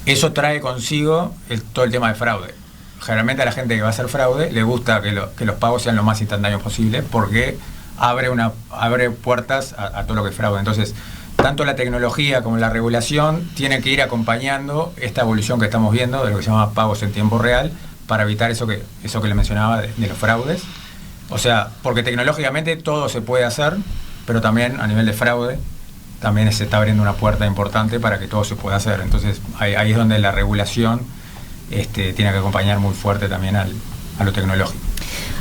Eso trae consigo todo el tema de fraude. Generalmente a la gente que va a hacer fraude le gusta que los pagos sean lo más instantáneos posible porque abre puertas a todo lo que es fraude. Entonces, tanto la tecnología como la regulación tienen que ir acompañando esta evolución que estamos viendo de lo que se llama pagos en tiempo real para evitar eso que le mencionaba de los fraudes. O sea, porque tecnológicamente todo se puede hacer, pero también a nivel de fraude también se está abriendo una puerta importante para que todo se pueda hacer. Entonces ahí es donde la regulación tiene que acompañar muy fuerte también a lo tecnológico.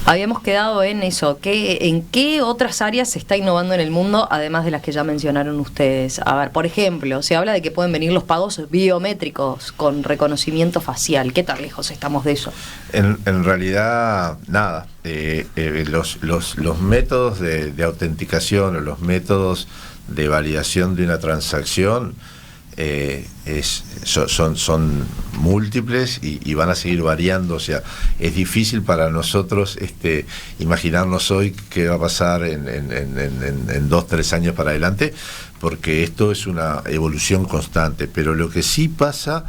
Habíamos quedado en eso. ¿En qué otras áreas se está innovando en el mundo, además de las que ya mencionaron ustedes? A ver, por ejemplo, se habla de que pueden venir los pagos biométricos con reconocimiento facial. ¿Qué tan lejos estamos de eso? En realidad, nada. Los métodos de autenticación o los métodos de validación de una transacción son múltiples y van a seguir variando. O sea, es difícil para nosotros imaginarnos hoy qué va a pasar en 2-3 años para adelante, porque esto es una evolución constante. Pero lo que sí pasa,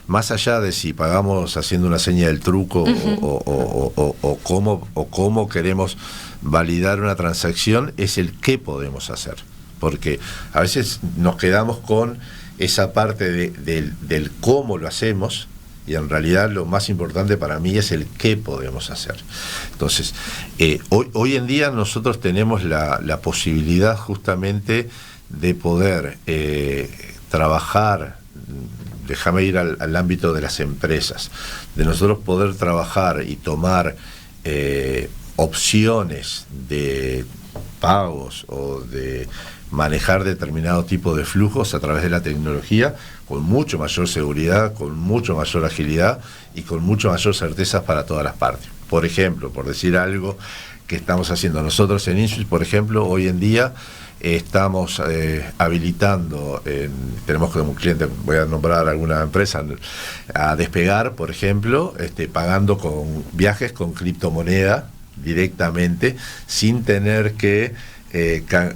más allá de si pagamos haciendo una seña del truco o cómo queremos validar una transacción, es el qué podemos hacer. Porque a veces nos quedamos con esa parte del cómo lo hacemos, y en realidad lo más importante para mí es el qué podemos hacer. Entonces, hoy en día nosotros tenemos la posibilidad justamente de poder trabajar, déjame ir al ámbito de las empresas, de nosotros poder trabajar y tomar opciones de pagos o de manejar determinado tipo de flujos a través de la tecnología con mucho mayor seguridad, con mucho mayor agilidad y con mucho mayor certeza para todas las partes. Por ejemplo, por decir algo que estamos haciendo nosotros en Insys, por ejemplo, hoy en día estamos habilitando, tenemos como cliente, voy a nombrar alguna empresa, a Despegar, por ejemplo, pagando con viajes con criptomoneda directamente, sin tener que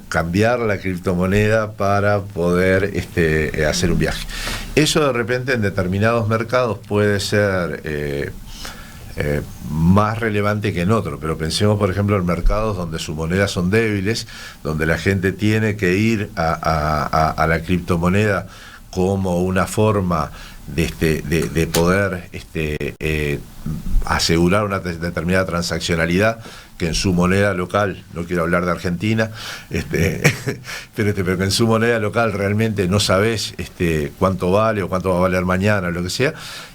cambiar la criptomoneda para poder hacer un viaje. Eso de repente en determinados mercados puede ser más relevante que en otros, pero pensemos por ejemplo en mercados donde sus monedas son débiles, donde la gente tiene que ir a la criptomoneda como una forma de poder asegurar una determinada transaccionalidad que en su moneda local, no quiero hablar de Argentina, pero que en su moneda local realmente no sabés cuánto vale o cuánto va a valer mañana, lo que sea,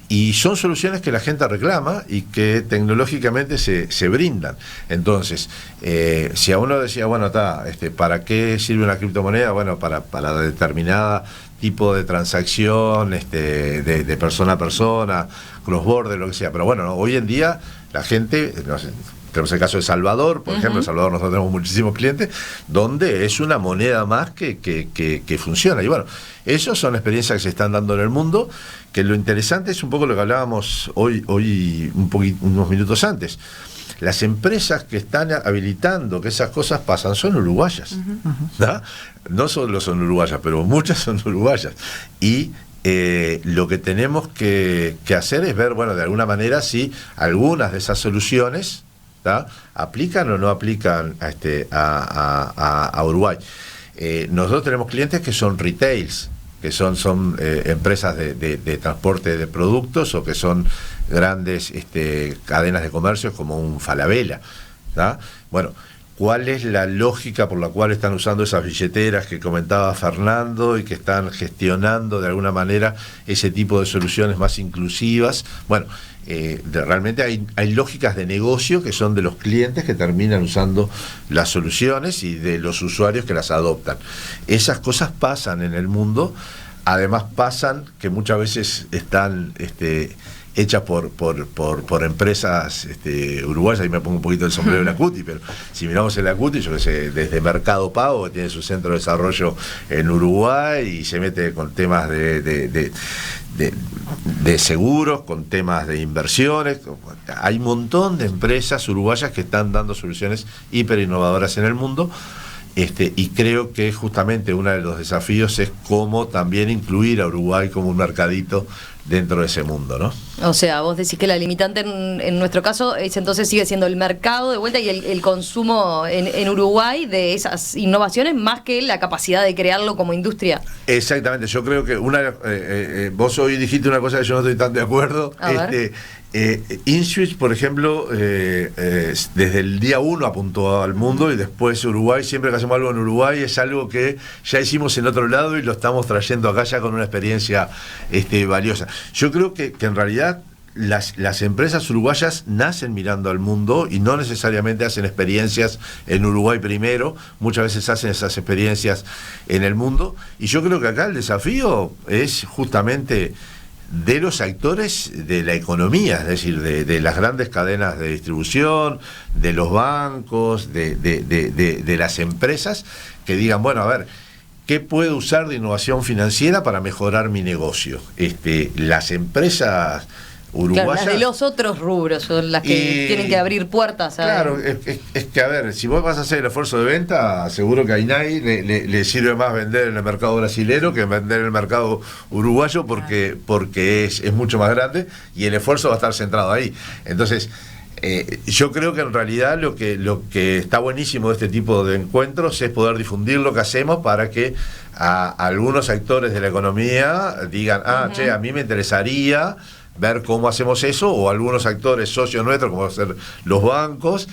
y son soluciones que la gente reclama y que tecnológicamente se brindan. Entonces, si a uno decía, bueno, ¿para qué sirve una criptomoneda? Bueno, para determinada tipo de transacción, de persona a persona, cross-border, lo que sea. Pero bueno, hoy en día la gente, no sé, tenemos el caso de Salvador, por ejemplo. En Salvador nosotros tenemos muchísimos clientes, donde es una moneda más que funciona. Y bueno, esas son experiencias que se están dando en el mundo, que lo interesante es un poco lo que hablábamos hoy unos minutos antes. las empresas que están habilitando que esas cosas pasan son uruguayas, ¿da? No solo son uruguayas, pero muchas son uruguayas. Y lo que tenemos que hacer es ver, bueno, de alguna manera si algunas de esas soluciones, ¿da?, aplican o no aplican a Uruguay. Nosotros tenemos clientes que son retails, que son empresas de transporte de productos, o que son grandes cadenas de comercios como un Falabella, ¿da? Bueno, ¿cuál es la lógica por la cual están usando esas billeteras que comentaba Fernando y que están gestionando de alguna manera ese tipo de soluciones más inclusivas? Bueno, realmente hay lógicas de negocio que son de los clientes que terminan usando las soluciones y de los usuarios que las adoptan. Esas cosas pasan en el mundo. Además pasan que muchas veces están hechas por empresas uruguayas. Ahí me pongo un poquito el sombrero de la CUTI, pero si miramos en la CUTI, yo que sé, desde Mercado Pago, que tiene su centro de desarrollo en Uruguay y se mete con temas de seguros, con temas de inversiones. Hay un montón de empresas uruguayas que están dando soluciones hiper innovadoras en el mundo. Y creo que justamente uno de los desafíos es cómo también incluir a Uruguay como un mercadito dentro de ese mundo, ¿no? O sea, vos decís que la limitante en nuestro caso es entonces sigue siendo el mercado de vuelta y el consumo en Uruguay de esas innovaciones, más que la capacidad de crearlo como industria. Exactamente, yo creo que vos hoy dijiste una cosa que yo no estoy tan de acuerdo. InSwitch, por ejemplo, desde el día 1 apuntó al mundo, y después Uruguay, siempre que hacemos algo en Uruguay es algo que ya hicimos en otro lado y lo estamos trayendo acá ya con una experiencia valiosa. Yo creo que en realidad las empresas uruguayas nacen mirando al mundo y no necesariamente hacen experiencias en Uruguay primero, muchas veces hacen esas experiencias en el mundo, y yo creo que acá el desafío es justamente de los actores de la economía, es decir, de las grandes cadenas de distribución, de los bancos, de las empresas, que digan, bueno, a ver, ¿qué puedo usar de innovación financiera para mejorar mi negocio? Las empresas uruguayas... Claro, las de los otros rubros son las que tienen que abrir puertas. Claro, es que a ver, si vos vas a hacer el esfuerzo de venta, seguro que a INAI le sirve más vender en el mercado brasilero que vender en el mercado uruguayo, porque es mucho más grande y el esfuerzo va a estar centrado ahí. Entonces, yo creo que en realidad lo que está buenísimo de este tipo de encuentros es poder difundir lo que hacemos para que a algunos actores de la economía digan, che, a mí me interesaría ver cómo hacemos eso, o algunos actores socios nuestros, como ser los bancos,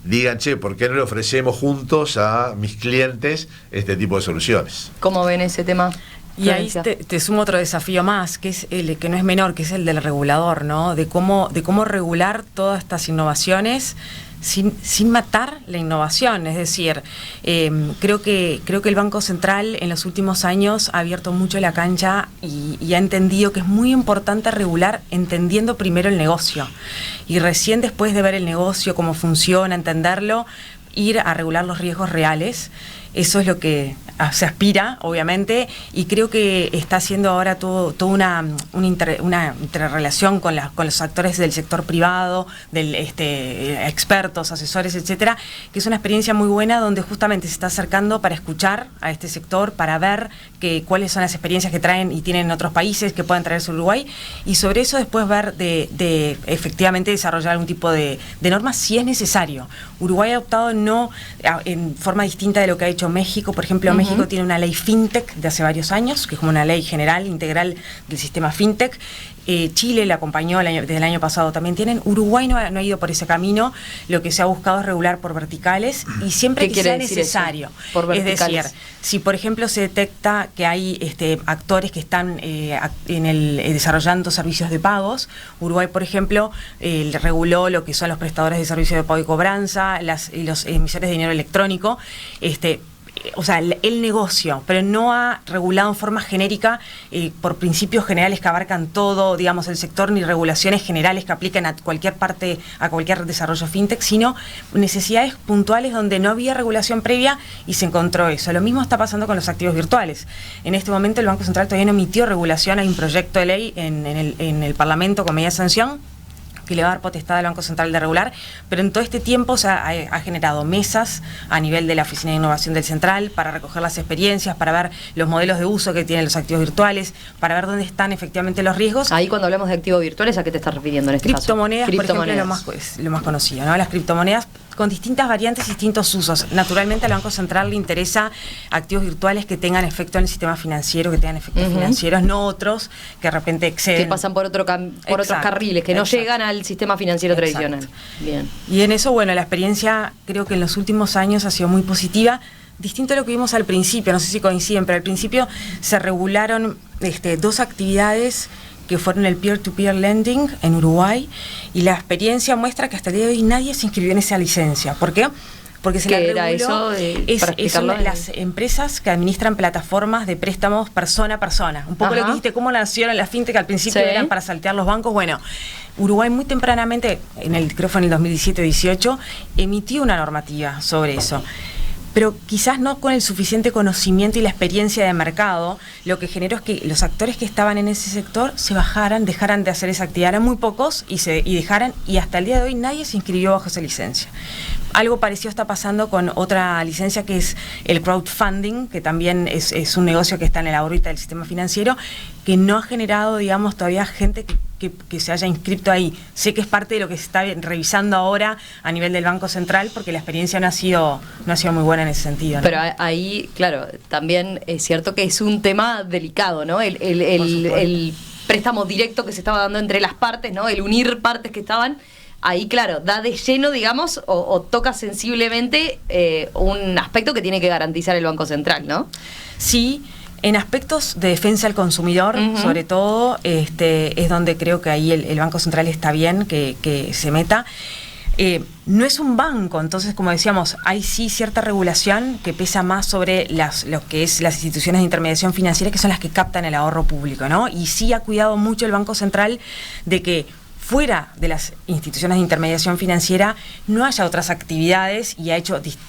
digan, che, ¿por qué no le ofrecemos juntos a mis clientes este tipo de soluciones? ¿Cómo ven ese tema? Y ahí te sumo otro desafío más, que es el que no es menor, que es el del regulador, ¿no? De cómo regular todas estas innovaciones sin matar la innovación. Es decir, creo que el Banco Central en los últimos años ha abierto mucho la cancha y ha entendido que es muy importante regular entendiendo primero el negocio, y recién después de ver el negocio, cómo funciona, entenderlo, ir a regular los riesgos reales. Eso es lo que se aspira, obviamente, y creo que está haciendo ahora toda una interrelación con los actores del sector privado, expertos, asesores, etcétera, que es una experiencia muy buena, donde justamente se está acercando para escuchar a este sector, para ver cuáles son las experiencias que traen y tienen en otros países que puedan traerse a Uruguay, y sobre eso después ver de efectivamente desarrollar algún tipo de normas si es necesario. Uruguay ha optado no en forma distinta de lo que ha hecho México. Por ejemplo, México tiene una ley fintech de hace varios años, que es como una ley general, integral del sistema fintech. Chile la acompañó desde el año pasado, también tienen. Uruguay no ha ido por ese camino. Lo que se ha buscado es regular por verticales, y siempre que sea necesario. Por verticales. Es decir, si por ejemplo se detecta que hay actores que están desarrollando servicios de pagos, Uruguay, por ejemplo, reguló lo que son los prestadores de servicios de pago y cobranza, y los emisores de dinero electrónico, o sea, el negocio, pero no ha regulado en forma genérica por principios generales que abarcan todo, digamos, el sector, ni regulaciones generales que aplican a cualquier parte, a cualquier desarrollo fintech, sino necesidades puntuales donde no había regulación previa y se encontró eso. Lo mismo está pasando con los activos virtuales. En este momento el Banco Central todavía no emitió regulación, hay un proyecto de ley en el Parlamento con media sanción que le va a dar potestad al Banco Central de regular, pero en todo este tiempo ha generado mesas a nivel de la Oficina de Innovación del Central para recoger las experiencias, para ver los modelos de uso que tienen los activos virtuales, para ver dónde están efectivamente los riesgos. Ahí cuando hablamos de activos virtuales, ¿a qué te estás refiriendo en este criptomonedas, caso? Por ejemplo, es lo más conocido, ¿no? Las criptomonedas con distintas variantes y distintos usos. Naturalmente al Banco Central le interesa activos virtuales que tengan efecto en el sistema financiero, que tengan efectos financieros, no otros que de repente exceden. Que pasan por otros carriles, que no llegan al sistema financiero tradicional. Bien. Y en eso, bueno, la experiencia creo que en los últimos años ha sido muy positiva. Distinto a lo que vimos al principio, no sé si coinciden, pero al principio se regularon 2 actividades que fueron el peer-to-peer lending en Uruguay, y la experiencia muestra que hasta el día de hoy nadie se inscribió en esa licencia. ¿Por qué? Porque se la reguló. Son las empresas que administran plataformas de préstamos persona a persona. Un poco lo que dijiste, cómo nacieron las fintech, que al principio eran para saltear los bancos. Bueno, Uruguay muy tempranamente, creo que fue en el 2017-18, emitió una normativa sobre eso. Pero quizás no con el suficiente conocimiento y la experiencia de mercado. Lo que generó es que los actores que estaban en ese sector se dejaran de hacer esa actividad. Eran muy pocos y dejaran, y hasta el día de hoy nadie se inscribió bajo esa licencia. Algo parecido está pasando con otra licencia que es el crowdfunding, que también es un negocio que está en la órbita del sistema financiero, que no ha generado, digamos, todavía gente que se haya inscrito ahí. Sé que es parte de lo que se está revisando ahora a nivel del Banco Central, porque la experiencia no ha sido muy buena en ese sentido, ¿no? Pero ahí, claro, también es cierto que es un tema delicado, ¿no? El préstamo directo que se estaba dando entre las partes, ¿no? El unir partes que estaban. Ahí, claro, da de lleno, digamos, o toca sensiblemente un aspecto que tiene que garantizar el Banco Central, ¿no? Sí, en aspectos de defensa al consumidor, sobre todo, es donde creo que ahí el Banco Central está bien que se meta. No es un banco, entonces, como decíamos, hay sí cierta regulación que pesa más sobre lo que es las instituciones de intermediación financiera, que son las que captan el ahorro público, ¿no? Y sí ha cuidado mucho el Banco Central de que fuera de las instituciones de intermediación financiera no haya otras actividades, y ha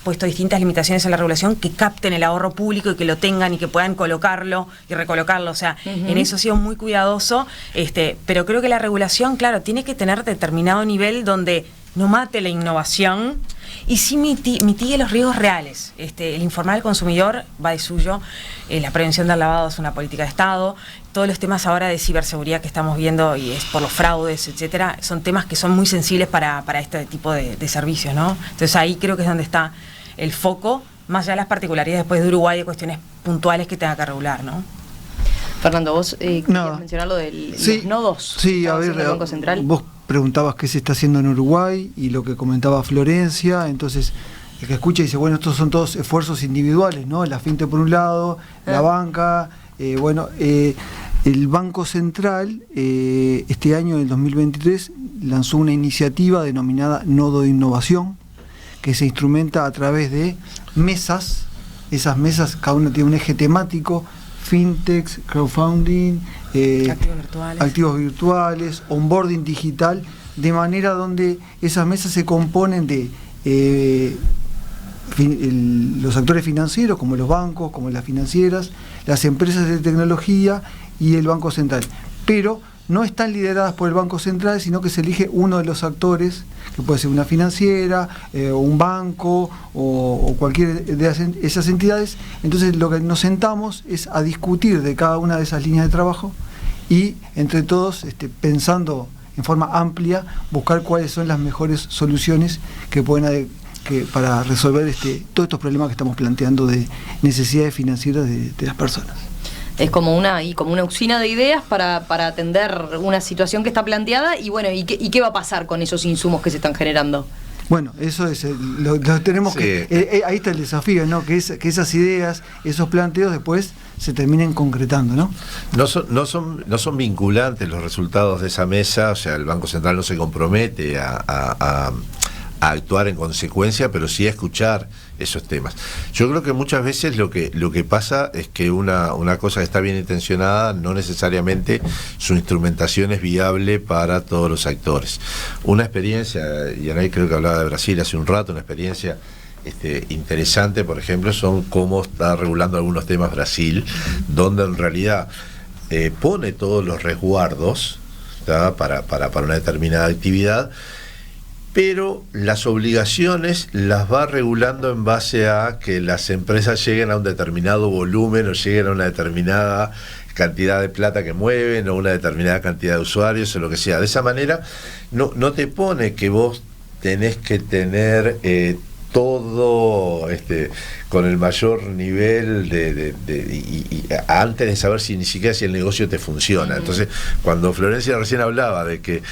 puesto distintas limitaciones en la regulación que capten el ahorro público y que lo tengan y que puedan colocarlo y recolocarlo. O sea, en eso ha sido muy cuidadoso, pero creo que la regulación, claro, tiene que tener determinado nivel donde no mate la innovación y sí mitigue los riesgos reales. El informar al consumidor va de suyo, la prevención del lavado es una política de Estado, todos los temas ahora de ciberseguridad que estamos viendo, y es por los fraudes, etcétera, son temas que son muy sensibles para este tipo de servicios, ¿no? Entonces ahí creo que es donde está el foco, más allá de las particularidades después de Uruguay, de cuestiones puntuales que tenga que regular, ¿no? Fernando, vos querías mencionar lo de los nodos. Sí, a ver, Banco Central. Vos preguntabas qué se está haciendo en Uruguay y lo que comentaba Florencia. Entonces, el que escucha dice, bueno, estos son todos esfuerzos individuales, ¿no? La fintech por un lado, la banca, el Banco Central este año, en el 2023, lanzó una iniciativa denominada Nodo de Innovación, que se instrumenta a través de mesas. Esas mesas, cada una tiene un eje temático: fintechs, crowdfunding, activos virtuales, onboarding digital, de manera donde esas mesas se componen de los actores financieros, como los bancos, como las financieras, las empresas de tecnología y el Banco Central. Pero no están lideradas por el Banco Central, sino que se elige uno de los actores, que puede ser una financiera, un banco o cualquier de esas entidades. Entonces lo que nos sentamos es a discutir de cada una de esas líneas de trabajo y entre todos, pensando en forma amplia, buscar cuáles son las mejores soluciones que pueden para resolver todos estos problemas que estamos planteando de necesidades financieras de las personas. Es como una usina de ideas para atender una situación que está planteada, y bueno, ¿y qué va a pasar con esos insumos que se están generando? Bueno, eso es lo tenemos que ahí está el desafío, ¿no? Que esas ideas, esos planteos después se terminen concretando, ¿no? No son vinculantes los resultados de esa mesa, o sea, el Banco Central no se compromete a actuar en consecuencia, pero sí a escuchar esos temas. Yo creo que muchas veces lo que pasa es que una cosa que está bien intencionada, no necesariamente su instrumentación es viable para todos los actores. Una experiencia, y Anaí creo que hablaba de Brasil hace un rato, una experiencia interesante, por ejemplo, son cómo está regulando algunos temas Brasil, donde en realidad pone todos los resguardos, ¿tá? para una determinada actividad, pero las obligaciones las va regulando en base a que las empresas lleguen a un determinado volumen o lleguen a una determinada cantidad de plata que mueven o una determinada cantidad de usuarios o lo que sea. De esa manera no te pone que vos tenés que tener todo con el mayor nivel y antes de saber ni siquiera si el negocio te funciona. Entonces, cuando Florencia recién hablaba de que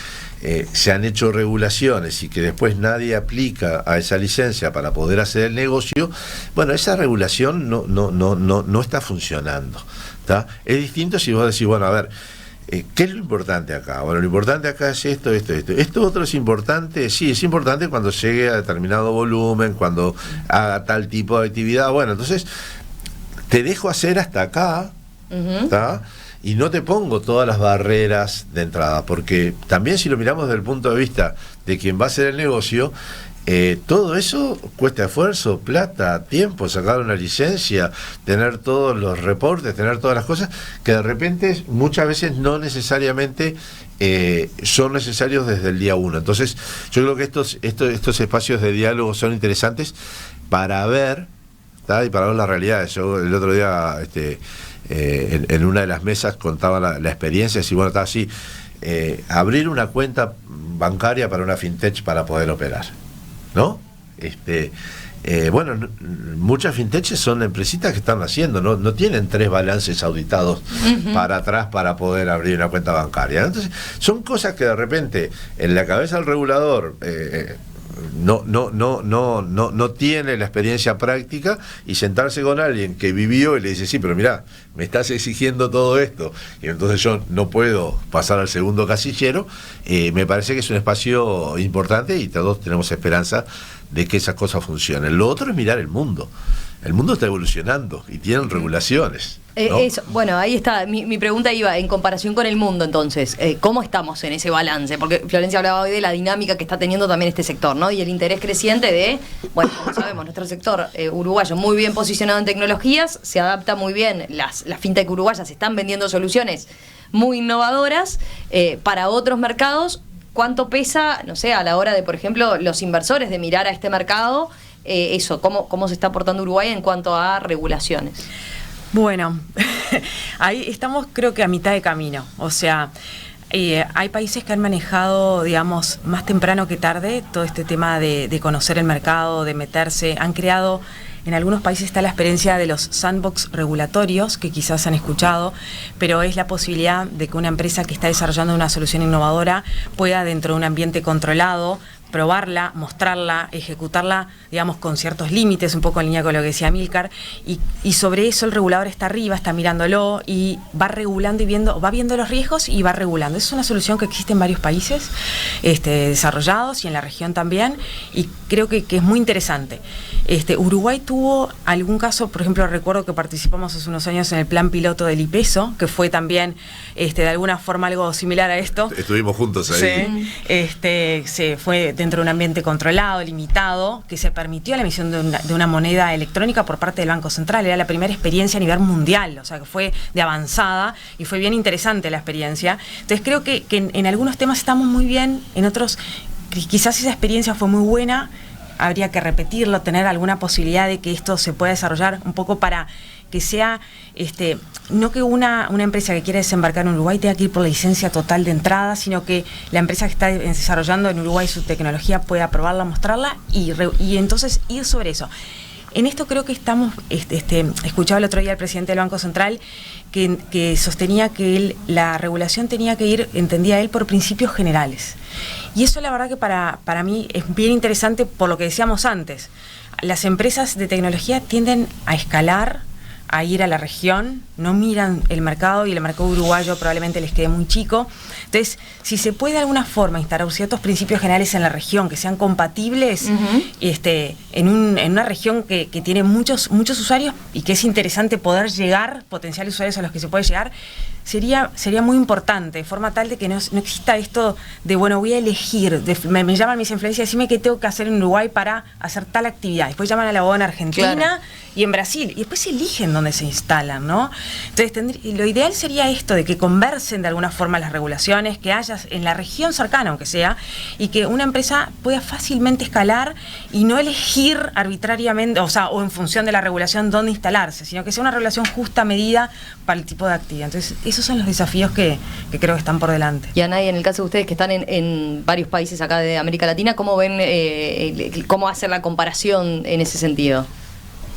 se han hecho regulaciones y que después nadie aplica a esa licencia para poder hacer el negocio, bueno, esa regulación no está funcionando, ¿tá? Es distinto si vos decís, bueno, a ver, ¿qué es lo importante acá? Bueno, lo importante acá es esto. ¿Esto otro es importante? Sí, es importante cuando llegue a determinado volumen, cuando haga tal tipo de actividad. Bueno, entonces te dejo hacer hasta acá, ¿tá? Y no te pongo todas las barreras de entrada, porque también si lo miramos desde el punto de vista de quien va a hacer el negocio, todo eso cuesta esfuerzo, plata, tiempo, sacar una licencia, tener todos los reportes, tener todas las cosas que de repente muchas veces no necesariamente son necesarios desde el día uno. Entonces yo creo que estos espacios de diálogo son interesantes para ver, ¿tá? Y para ver las realidades. Yo el otro día en una de las mesas contaba la experiencia, y bueno, está así, abrir una cuenta bancaria para una fintech para poder operar, ¿no? Bueno, muchas fintechs son empresitas que están haciendo, no tienen 3 balances auditados para atrás para poder abrir una cuenta bancaria. Entonces, son cosas que de repente en la cabeza del regulador no tiene la experiencia práctica, y sentarse con alguien que vivió y le dice, sí, pero mirá, me estás exigiendo todo esto y entonces yo no puedo pasar al segundo casillero, me parece que es un espacio importante y todos tenemos esperanza de que esas cosas funcionen. Lo otro es mirar el mundo. El mundo está evolucionando y tienen regulaciones, ¿no? Bueno, ahí está. Mi pregunta iba en comparación con el mundo, entonces. ¿Cómo estamos en ese balance? Porque Florencia hablaba hoy de la dinámica que está teniendo también este sector, ¿no? Y el interés creciente de, bueno, como sabemos, nuestro sector uruguayo muy bien posicionado en tecnologías, se adapta muy bien. Las fintech uruguayas están vendiendo soluciones muy innovadoras para otros mercados. ¿Cuánto pesa, no sé, a la hora de, por ejemplo, los inversores de mirar a este mercado? ¿Cómo se está aportando Uruguay en cuanto a regulaciones? Bueno, ahí estamos creo que a mitad de camino. O sea, hay países que han manejado, digamos, más temprano que tarde todo este tema de conocer el mercado, de meterse, han creado. En algunos países está la experiencia de los sandbox regulatorios, que quizás han escuchado, pero es la posibilidad de que una empresa que está desarrollando una solución innovadora pueda, dentro de un ambiente controlado, probarla, mostrarla, ejecutarla, digamos, con ciertos límites, un poco en línea con lo que decía Amílcar, y sobre eso el regulador está arriba, está mirándolo y va regulando y va viendo los riesgos y va regulando. Es una solución que existe en varios países desarrollados y en la región también, y creo que es muy interesante. Uruguay tuvo algún caso, por ejemplo, recuerdo que participamos hace unos años en el plan piloto del IPESO, que fue también de alguna forma algo similar a esto. Estuvimos juntos ahí. Sí, se fue dentro de un ambiente controlado, limitado, que se permitió la emisión de una moneda electrónica por parte del Banco Central. Era la primera experiencia a nivel mundial, o sea, que fue de avanzada y fue bien interesante la experiencia. Entonces creo que en algunos temas estamos muy bien, en otros quizás esa experiencia fue muy buena, habría que repetirlo, tener alguna posibilidad de que esto se pueda desarrollar un poco para que sea, no que una empresa que quiere desembarcar en Uruguay tenga que ir por la licencia total de entrada, sino que la empresa que está desarrollando en Uruguay su tecnología pueda probarla, mostrarla y entonces ir sobre eso. En esto creo que estamos, escuchaba el otro día al presidente del Banco Central que sostenía que la regulación tenía que ir, entendía él, por principios generales. Y eso la verdad que para mí es bien interesante por lo que decíamos antes. Las empresas de tecnología tienden a escalar, a ir a la región, no miran el mercado y el mercado uruguayo probablemente les quede muy chico. Entonces, si se puede de alguna forma instaurar ciertos principios generales en la región que sean compatibles en una región que tiene muchos usuarios y que es interesante poder llegar, potenciales usuarios a los que se puede llegar, sería muy importante, de forma tal de que no exista esto de, bueno, voy a elegir, me llaman mis influencias, decime qué tengo que hacer en Uruguay para hacer tal actividad. Después llaman a la abogada en Argentina, claro, y en Brasil, y después eligen donde se instalan, ¿no? Entonces, lo ideal sería esto, de que conversen de alguna forma las regulaciones, que haya en la región cercana, aunque sea, y que una empresa pueda fácilmente escalar y no elegir arbitrariamente, o en función de la regulación dónde instalarse, sino que sea una regulación justa, medida para el tipo de actividad. Entonces, esos son los desafíos que creo que están por delante. Y Anay, en el caso de ustedes que están en varios países acá de América Latina, ¿cómo ven, cómo hacer la comparación en ese sentido?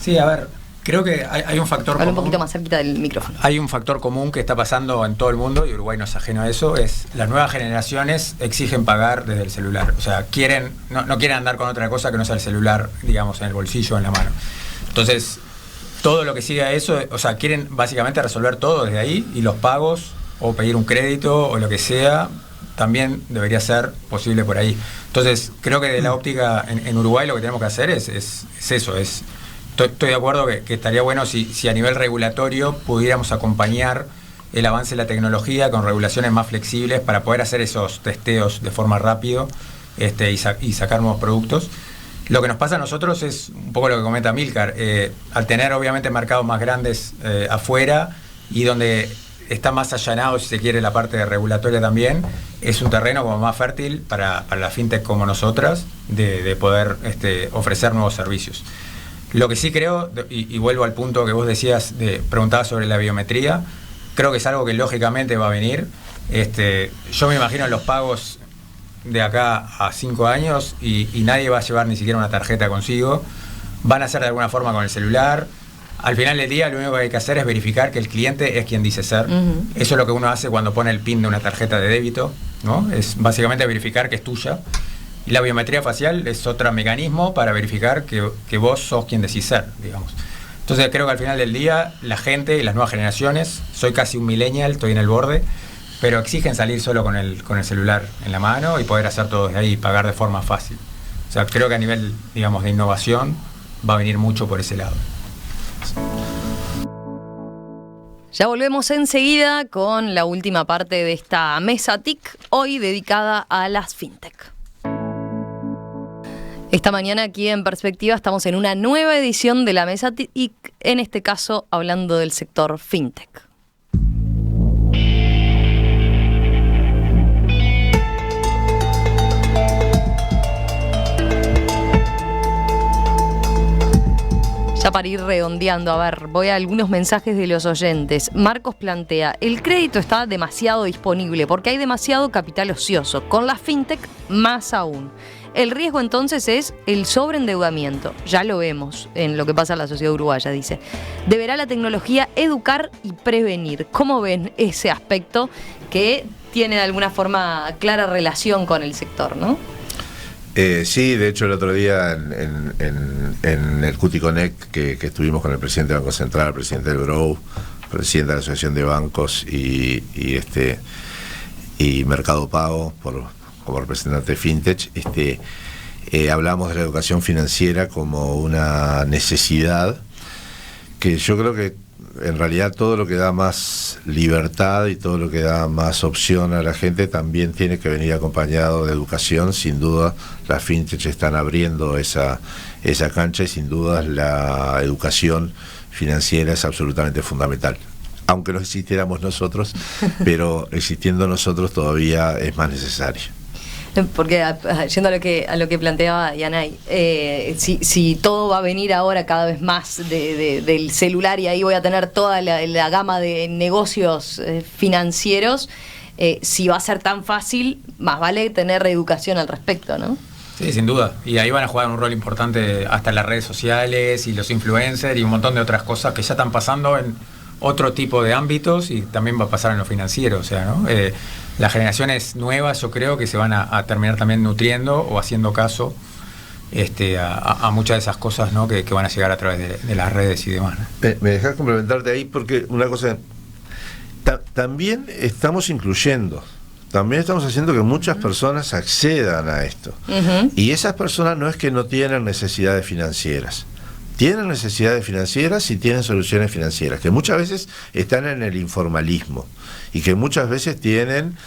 Sí, a ver, creo que hay un factor común. Habla un poquito más cerquita del micrófono. Hay un factor común que está pasando en todo el mundo, y Uruguay no es ajeno a eso, es las nuevas generaciones exigen pagar desde el celular. O sea, no quieren andar con otra cosa que no sea el celular, digamos, en el bolsillo o en la mano. Entonces, todo lo que sigue a eso, o sea, quieren básicamente resolver todo desde ahí, y los pagos, o pedir un crédito, o lo que sea, también debería ser posible por ahí. Entonces, creo que de la óptica en Uruguay lo que tenemos que hacer es eso, estoy de acuerdo que estaría bueno si a nivel regulatorio pudiéramos acompañar el avance de la tecnología con regulaciones más flexibles para poder hacer esos testeos de forma rápida y sacar nuevos productos. Lo que nos pasa a nosotros es un poco lo que comenta Amílcar, al tener obviamente mercados más grandes afuera, y donde está más allanado, si se quiere, la parte regulatoria también, es un terreno como más fértil para la fintech como nosotras de poder ofrecer nuevos servicios. Lo que sí creo, y vuelvo al punto que vos decías, preguntabas sobre la biometría, creo que es algo que lógicamente va a venir. Yo me imagino los pagos de acá a 5 años y nadie va a llevar ni siquiera una tarjeta consigo, van a ser de alguna forma con el celular. Al final del día lo único que hay que hacer es verificar que el cliente es quien dice ser. Uh-huh. Eso es lo que uno hace cuando pone el PIN de una tarjeta de débito, ¿no? Es básicamente verificar que es tuya. Y la biometría facial es otro mecanismo para verificar que vos sos quien decís ser, digamos. Entonces creo que al final del día la gente y las nuevas generaciones, soy casi un millennial, estoy en el borde, pero exigen salir solo con el celular en la mano y poder hacer todo desde ahí y pagar de forma fácil. O sea, creo que a nivel, digamos, de innovación va a venir mucho por ese lado. Ya volvemos enseguida con la última parte de esta mesa TIC, hoy dedicada a las fintech. Esta mañana aquí en Perspectiva estamos en una nueva edición de la mesa TIC, en este caso hablando del sector fintech. Ya para ir redondeando, a ver, voy a algunos mensajes de los oyentes. Marcos plantea, el crédito está demasiado disponible porque hay demasiado capital ocioso, con la fintech más aún. El riesgo entonces es el sobreendeudamiento, ya lo vemos en lo que pasa en la sociedad uruguaya, dice. Deberá la tecnología educar y prevenir. ¿Cómo ven ese aspecto que tiene de alguna forma clara relación con el sector, no? Sí, de hecho el otro día en el Cuti Connect que estuvimos con el presidente del Banco Central, el presidente del BROW, presidente de la Asociación de Bancos y Mercado Pago como representante de FinTech, hablamos de la educación financiera como una necesidad que yo creo que en realidad todo lo que da más libertad y todo lo que da más opción a la gente también tiene que venir acompañado de educación. Sin duda las fintech están abriendo esa cancha y sin duda la educación financiera es absolutamente fundamental. Aunque no existiéramos nosotros, pero existiendo nosotros todavía es más necesario. Porque yendo a lo que planteaba Yanay, si todo va a venir ahora cada vez más del celular y ahí voy a tener toda la gama de negocios financieros, si va a ser tan fácil, más vale tener educación al respecto, ¿no? Sí, sin duda. Y ahí van a jugar un rol importante hasta las redes sociales y los influencers y un montón de otras cosas que ya están pasando en otro tipo de ámbitos y también va a pasar en lo financiero, o sea, ¿no? Las generaciones nuevas yo creo que se van a terminar también nutriendo o haciendo caso a muchas de esas cosas, ¿no? que van a llegar a través de las redes y demás, ¿no? Me dejás complementarte ahí porque una cosa, también estamos incluyendo, también estamos haciendo que muchas personas accedan a esto. Uh-huh. Y esas personas no es que no tienen necesidades financieras. Tienen necesidades financieras y tienen soluciones financieras, que muchas veces están en el informalismo y que muchas veces tienen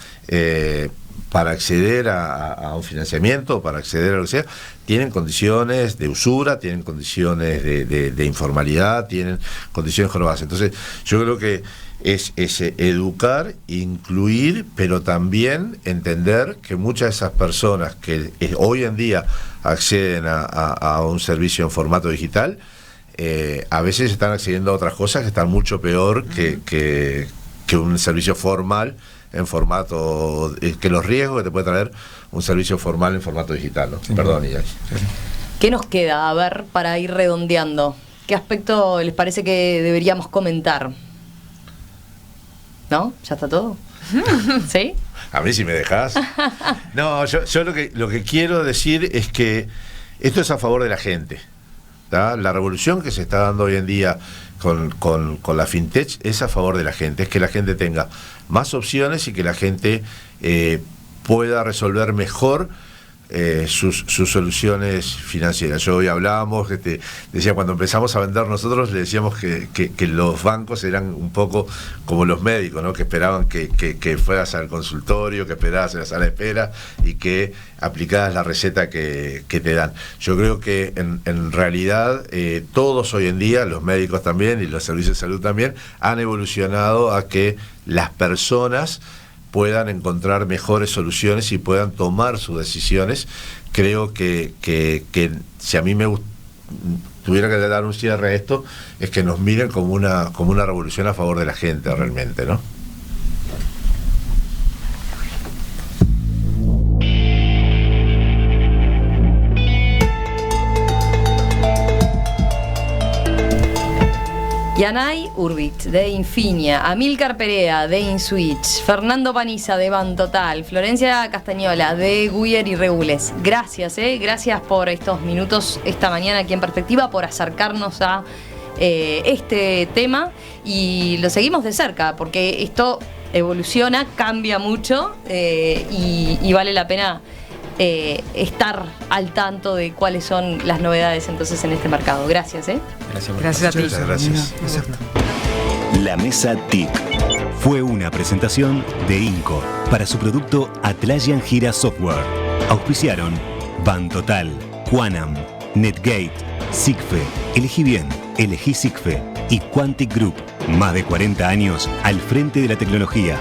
para acceder a un financiamiento, para acceder a lo que sea, tienen condiciones de usura, tienen condiciones de informalidad, tienen condiciones jorobas. Entonces, yo creo que es educar, incluir, pero también entender que muchas de esas personas que hoy en día acceden a un servicio en formato digital, a veces están accediendo a otras cosas que están mucho peor que un servicio formal en formato, que los riesgos que te puede traer un servicio formal en formato digital, ¿no? Sí, perdón, Iñaki. ¿Qué nos queda, a ver, para ir redondeando? ¿Qué aspecto les parece que deberíamos comentar? ¿No? ¿Ya está todo? ¿Sí? A mí si me dejás. No, yo lo que quiero decir es que esto es a favor de la gente, ¿tá? La revolución que se está dando hoy en día con la fintech es a favor de la gente, es que la gente tenga más opciones y que la gente pueda resolver mejor sus soluciones financieras. Yo hoy hablábamos, decía, cuando empezamos a vender nosotros le decíamos que los bancos eran un poco como los médicos, ¿no? Que esperaban que fueras al consultorio, que esperaras en la sala de espera y que aplicaras la receta que te dan. Yo creo que en realidad todos hoy en día, los médicos también y los servicios de salud también, han evolucionado a que las personas puedan encontrar mejores soluciones y puedan tomar sus decisiones. Creo que si a mí tuviera que dar un cierre a esto, es que nos miren como una revolución a favor de la gente realmente, ¿no? Yanay Urbit, de Infinia, Amílcar Perea, de InSwitch, Fernando Paniza, de Bantotal, Florencia Castañola, de Guyer y Regules. Gracias, gracias por estos minutos esta mañana aquí en Perspectiva, por acercarnos a este tema, y lo seguimos de cerca, porque esto evoluciona, cambia mucho, y vale la pena estar al tanto de cuáles son las novedades entonces en este mercado. Gracias. Gracias a ti. Muchas gracias. La Mesa TIC fue una presentación de Inco para su producto Atlassian Gira Software. Auspiciaron Bantotal, Quanam, Netgate, Sigfe, Elegí Bien, Elegí Sigfe y Quantic Group. Más de 40 años al frente de la tecnología.